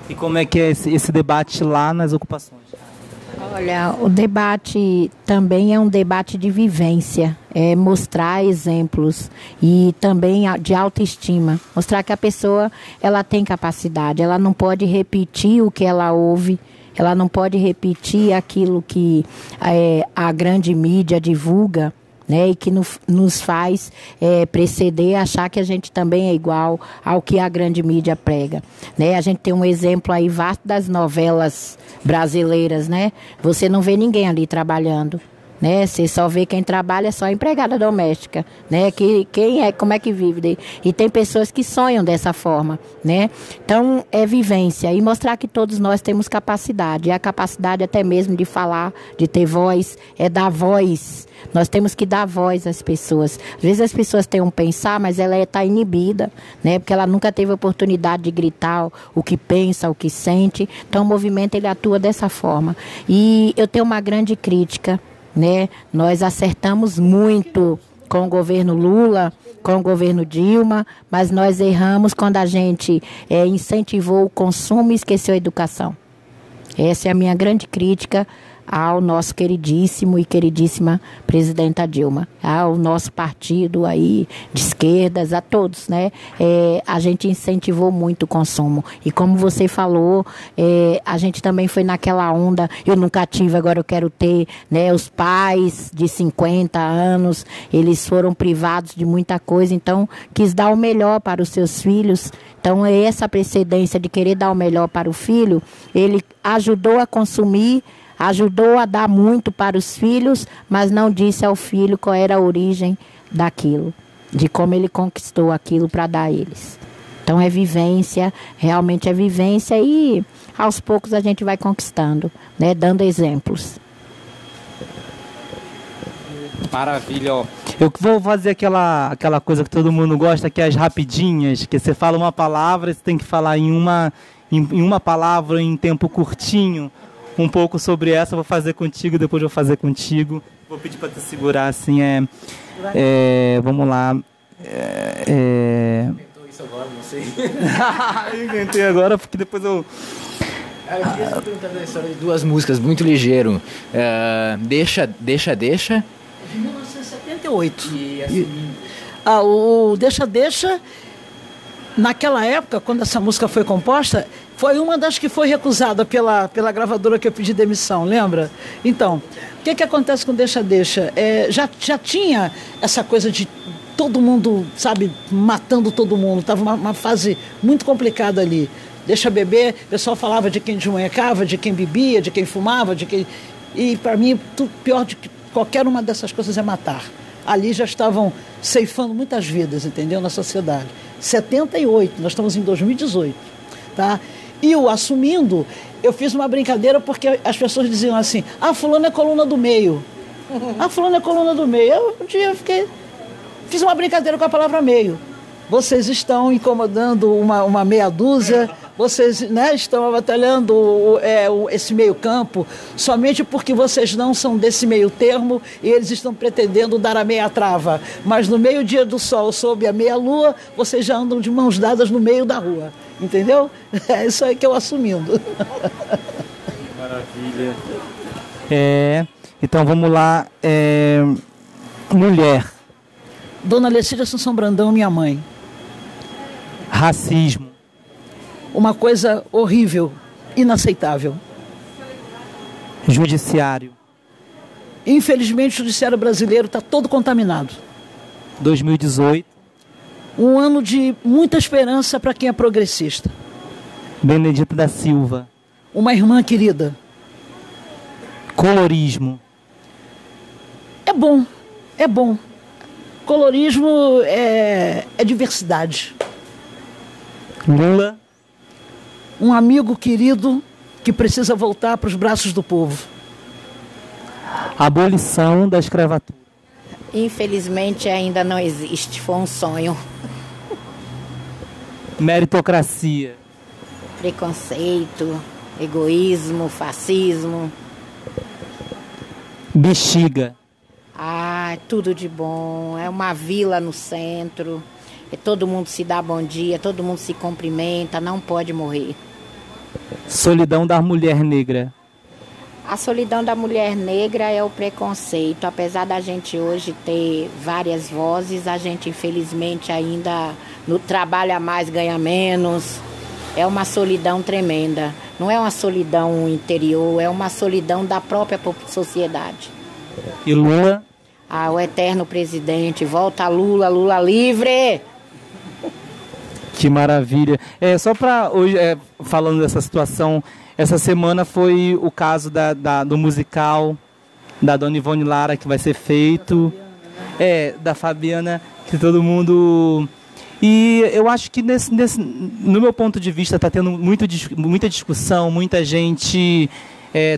E como é que é esse debate lá nas ocupações? Olha, o debate também é um debate de vivência, é mostrar exemplos e também de autoestima, mostrar que a pessoa ela tem capacidade, ela não pode repetir o que ela ouve, ela não pode repetir aquilo que a grande mídia divulga, né, e que nos faz preceder, achar que a gente também é igual ao que a grande mídia prega, né? A gente tem um exemplo aí vasto das novelas brasileiras, né? Você não vê ninguém ali trabalhando, né? Você só vê quem trabalha, só a empregada doméstica, né? Como é que vive? E tem pessoas que sonham dessa forma, né? Então, é vivência e mostrar que todos nós temos capacidade, e a capacidade até mesmo de falar, de ter voz, é dar voz. Nós temos que dar voz às pessoas. Às vezes as pessoas têm um pensar, mas ela está inibida, né? Porque ela nunca teve a oportunidade de gritar o que pensa, o que sente. Então, o movimento ele atua dessa forma. E eu tenho uma grande crítica, né? Nós acertamos muito com o governo Lula, com o governo Dilma, mas nós erramos quando a gente incentivou o consumo e esqueceu a educação. Essa é a minha grande crítica ao nosso queridíssimo e queridíssima presidenta Dilma, ao nosso partido aí de esquerdas, a todos, né? A gente incentivou muito o consumo e como você falou, a gente também foi naquela onda, eu nunca tive, agora eu quero ter, né? Os pais de 50 anos, eles foram privados de muita coisa, então quis dar o melhor para os seus filhos. Então essa precedência de querer dar o melhor para o filho, ele ajudou a consumir, ajudou a dar muito para os filhos, mas não disse ao filho qual era a origem daquilo, de como ele conquistou aquilo para dar a eles. Então é vivência, realmente é vivência e aos poucos a gente vai conquistando, né, dando exemplos. Maravilha, ó. Eu vou fazer aquela coisa que todo mundo gosta, que é as rapidinhas, que você fala uma palavra, você tem que falar em uma palavra, em tempo curtinho, um pouco sobre essa. Vou fazer contigo, depois vou fazer contigo. Vou pedir para te segurar assim, vamos lá. Inventou isso agora, não sei. Eu inventei agora, porque depois eu... Eu queria te perguntar da história de duas músicas, muito ligeiro. Deixa. De 1978. E assim... O Deixa, naquela época, quando essa música foi composta, foi uma das que foi recusada pela gravadora que eu pedi demissão, lembra? Então, o que acontece com Deixa Deixa? Já tinha essa coisa de todo mundo, sabe, matando todo mundo. Estava uma fase muito complicada ali. Deixa beber, o pessoal falava de quem desmanhecava, de quem bebia, de quem fumava, de quem... E para mim, pior de que qualquer uma dessas coisas é matar. Ali já estavam ceifando muitas vidas, entendeu? Na sociedade. 78, nós estamos em 2018, tá? E o Assumindo, eu fiz uma brincadeira porque as pessoas diziam assim, fulano é coluna do meio. Fulano é coluna do meio. Eu um dia fiz uma brincadeira com a palavra meio. Vocês estão incomodando uma meia dúzia, vocês, né, estão batalhando esse meio campo somente porque vocês não são desse meio termo e eles estão pretendendo dar a meia trava. Mas no meio-dia do sol, sob a meia lua, vocês já andam de mãos dadas no meio da rua. Entendeu? É isso aí que eu Assumindo. Maravilha. Então vamos lá. Mulher. Dona Lecília Assunção Brandão, minha mãe. Racismo. Uma coisa horrível, inaceitável. Judiciário. Infelizmente, o judiciário brasileiro está todo contaminado. 2018. Um ano de muita esperança para quem é progressista. Benedita da Silva. Uma irmã querida. Colorismo. É bom, é bom. Colorismo é diversidade. Lula. Um amigo querido que precisa voltar para os braços do povo. Abolição da escravatura. Infelizmente ainda não existe, foi um sonho. Meritocracia. Preconceito, egoísmo, fascismo. Bexiga. Tudo de bom, é uma vila no centro, todo mundo se dá bom dia, todo mundo se cumprimenta, não pode morrer. Solidão da mulher negra. A solidão da mulher negra é o preconceito. Apesar da gente hoje ter várias vozes, a gente infelizmente ainda trabalha mais, ganha menos. É uma solidão tremenda. Não é uma solidão interior, é uma solidão da própria sociedade. E Lula? O eterno presidente, volta Lula, Lula livre! Que maravilha. Só para hoje, falando dessa situação, essa semana foi o caso do musical da Dona Ivone Lara, que vai ser feito. Da Fabiana, que todo mundo... E eu acho que no meu ponto de vista está tendo muita discussão, muita gente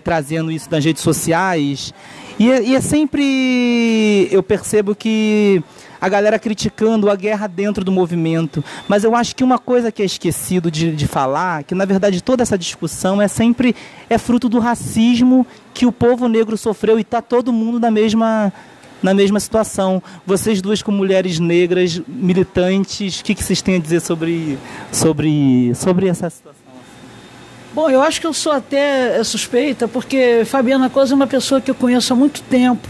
trazendo isso nas redes sociais. E é sempre, eu percebo que a galera criticando a guerra dentro do movimento. Mas eu acho que uma coisa que é esquecido de falar, que na verdade toda essa discussão é fruto do racismo que o povo negro sofreu e está todo mundo na mesma situação. Vocês duas como mulheres negras, militantes, o que vocês têm a dizer sobre essa situação? Bom, eu acho que eu sou até suspeita, porque Fabiana Cosa é uma pessoa que eu conheço há muito tempo.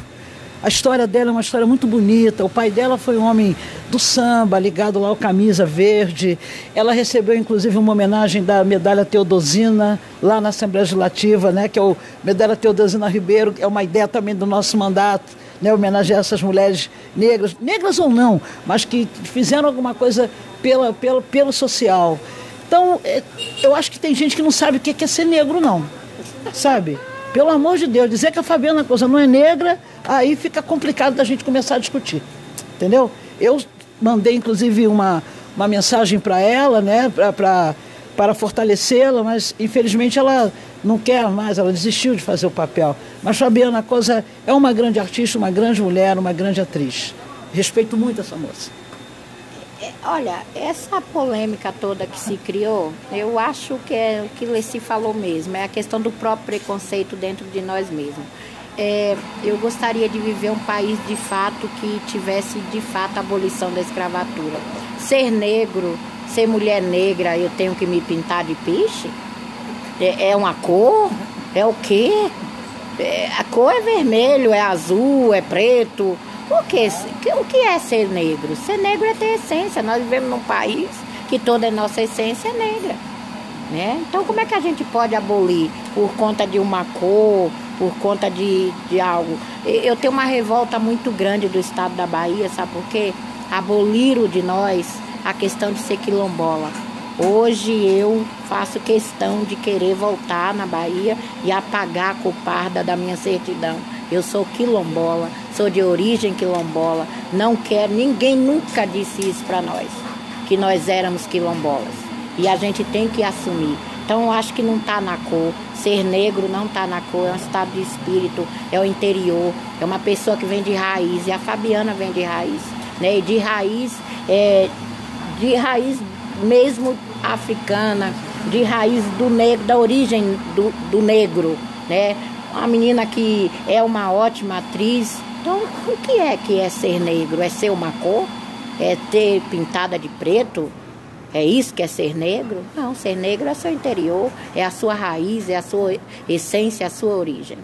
A história dela é uma história muito bonita. O pai dela foi um homem do samba, ligado lá ao Camisa Verde. Ela recebeu, inclusive, uma homenagem da Medalha Teodosina, lá na Assembleia Legislativa, né, que é o Medalha Teodosina Ribeiro, é uma ideia também do nosso mandato, né, homenagear essas mulheres negras ou não, mas que fizeram alguma coisa pelo social. Então, eu acho que tem gente que não sabe o que é ser negro, não. Sabe? Pelo amor de Deus, dizer que a Fabiana Cosa não é negra, aí fica complicado da gente começar a discutir. Entendeu? Eu mandei, inclusive, uma mensagem para ela, né, para fortalecê-la, mas, infelizmente, ela não quer mais, ela desistiu de fazer o papel. Mas Fabiana Cosa é uma grande artista, uma grande mulher, uma grande atriz. Respeito muito essa moça. Olha, essa polêmica toda que se criou, eu acho que é o que Leci falou mesmo, é a questão do próprio preconceito dentro de nós mesmos. Eu gostaria de viver um país de fato que tivesse de fato a abolição da escravatura. Ser negro, ser mulher negra, eu tenho que me pintar de piche? É uma cor? É o quê? A cor é vermelho, é azul, é preto. O que é ser negro? Ser negro é ter essência. Nós vivemos num país que toda a nossa essência é negra, né? Então como é que a gente pode abolir por conta de uma cor, por conta de algo? Eu tenho uma revolta muito grande do estado da Bahia, sabe por quê? Aboliram de nós a questão de ser quilombola. Hoje eu faço questão de querer voltar na Bahia e apagar a cor parda da minha certidão. Eu sou quilombola, sou de origem quilombola, não quero, ninguém nunca disse isso para nós, que nós éramos quilombolas. E a gente tem que assumir. Então eu acho que não está na cor, ser negro não está na cor, é um estado de espírito, é o interior, é uma pessoa que vem de raiz, e a Fabiana vem de raiz, né? E de raiz mesmo africana, de raiz do negro, da origem do negro, né? Uma menina que é uma ótima atriz. Então, o que é ser negro? É ser uma cor? É ter pintada de preto? É isso que é ser negro? Não, ser negro é seu interior, é a sua raiz, é a sua essência, a sua origem.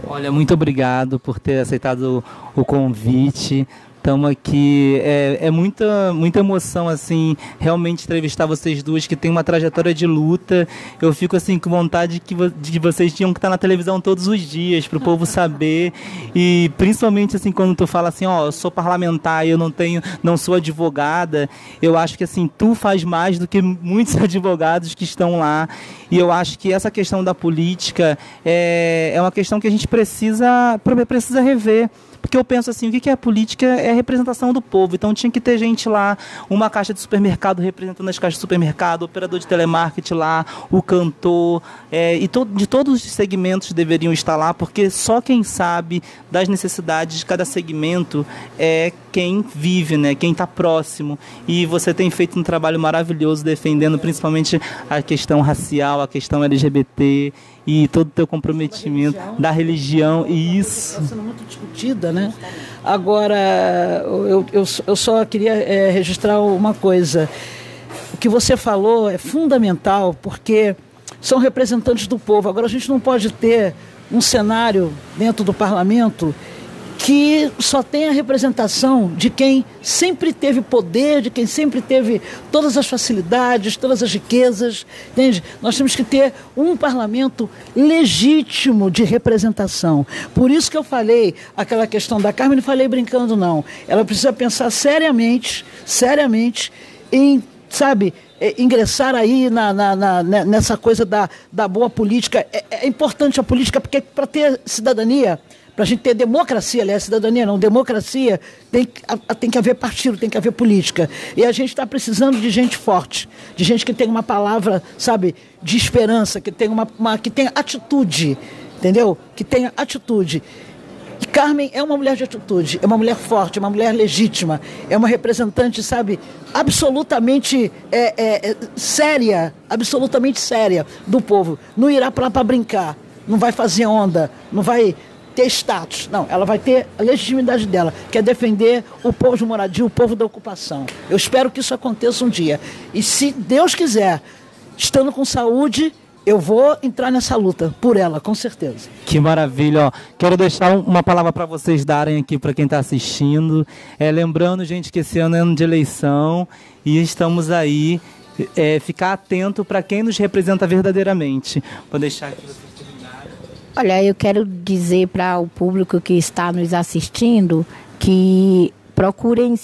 Olha, muito obrigado por ter aceitado o convite. Estamos aqui, é muita emoção, assim, realmente entrevistar vocês duas que têm uma trajetória de luta. Eu fico, assim, com vontade de vocês tinham que estar na televisão todos os dias, para o povo saber. E, principalmente, assim, quando tu fala assim, ó, eu sou parlamentar e eu não sou advogada, eu acho que, assim, tu faz mais do que muitos advogados que estão lá. E eu acho que essa questão da política é uma questão que a gente precisa rever. Porque eu penso assim, o que é a política? É a representação do povo. Então tinha que ter gente lá, uma caixa de supermercado representando as caixas de supermercado, o operador de telemarketing lá, o cantor, de todos os segmentos deveriam estar lá, porque só quem sabe das necessidades de cada segmento é quem vive, né? Quem está próximo. E você tem feito um trabalho maravilhoso defendendo principalmente a questão racial, a questão LGBT e todo o teu comprometimento da religião, e isso. Está sendo muito discutida, né? Agora, eu só queria registrar uma coisa. O que você falou é fundamental, porque são representantes do povo. Agora, a gente não pode ter um cenário dentro do parlamento que só tem a representação de quem sempre teve poder, de quem sempre teve todas as facilidades, todas as riquezas, entende? Nós temos que ter um parlamento legítimo de representação. Por isso que eu falei aquela questão da Carmen, não falei brincando não. Ela precisa pensar seriamente em, sabe, ingressar aí nessa coisa da boa política. É importante a política porque para ter cidadania, para a gente ter democracia, aliás, cidadania não, democracia, tem que haver partido, tem que haver política. E a gente está precisando de gente forte, de gente que tem uma palavra, sabe, de esperança, que tem que tenha atitude, entendeu? Que tenha atitude. E Carmen é uma mulher de atitude, é uma mulher forte, é uma mulher legítima, é uma representante, sabe, absolutamente séria do povo. Não irá para lá para brincar, não vai fazer onda, não vai ter status. Não, ela vai ter a legitimidade dela, que é defender o povo de moradia, o povo da ocupação. Eu espero que isso aconteça um dia. E se Deus quiser, estando com saúde, eu vou entrar nessa luta por ela, com certeza. Que maravilha, ó. Quero deixar uma palavra para vocês darem aqui para quem está assistindo. Lembrando, gente, que esse ano é ano de eleição e estamos aí. Ficar atento para quem nos representa verdadeiramente. Vou deixar aqui vocês. Olha, eu quero dizer para o público que está nos assistindo que procurem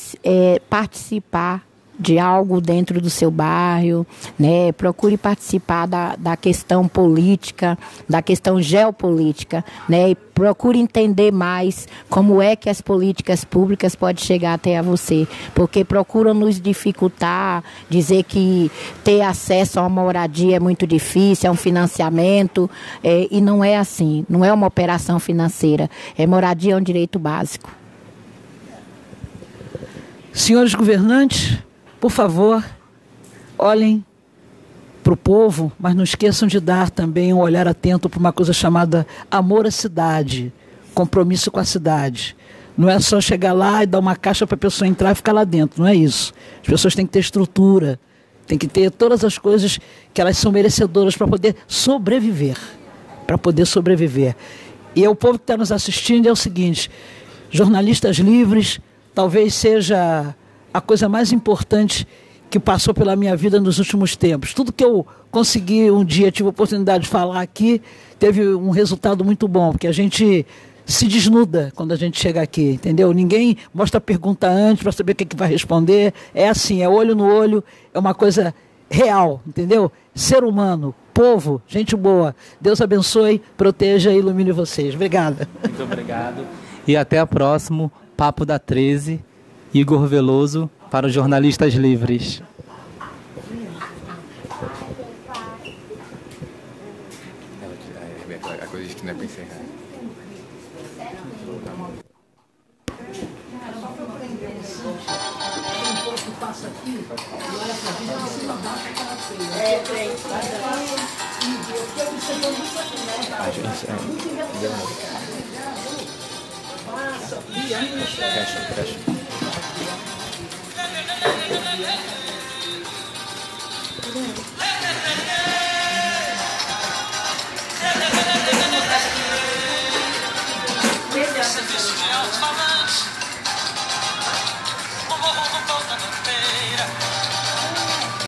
participar de algo dentro do seu bairro, né? Procure participar da questão política, da questão geopolítica, né? E procure entender mais como é que as políticas públicas podem chegar até a você, porque procuram nos dificultar, dizer que ter acesso a uma moradia é muito difícil, é um financiamento, e não é assim, não é uma operação financeira, moradia é um direito básico. Senhores governantes, por favor, olhem para o povo, mas não esqueçam de dar também um olhar atento para uma coisa chamada amor à cidade, compromisso com a cidade. Não é só chegar lá e dar uma caixa para a pessoa entrar e ficar lá dentro, não é isso. As pessoas têm que ter estrutura, têm que ter todas as coisas que elas são merecedoras para poder sobreviver. E o povo que está nos assistindo é o seguinte: jornalistas livres talvez seja a coisa mais importante que passou pela minha vida nos últimos tempos. Tudo que eu consegui um dia, tive a oportunidade de falar aqui, teve um resultado muito bom, porque a gente se desnuda quando a gente chega aqui, entendeu? Ninguém mostra a pergunta antes para saber o que vai responder. É assim, é olho no olho, é uma coisa real, entendeu? Ser humano, povo, gente boa. Deus abençoe, proteja e ilumine vocês. Obrigada. Muito obrigado. E até a próxima. Papo da 13, Igor Veloso, para os jornalistas livres. A coisa que não é para encerrar. Fecha. Essa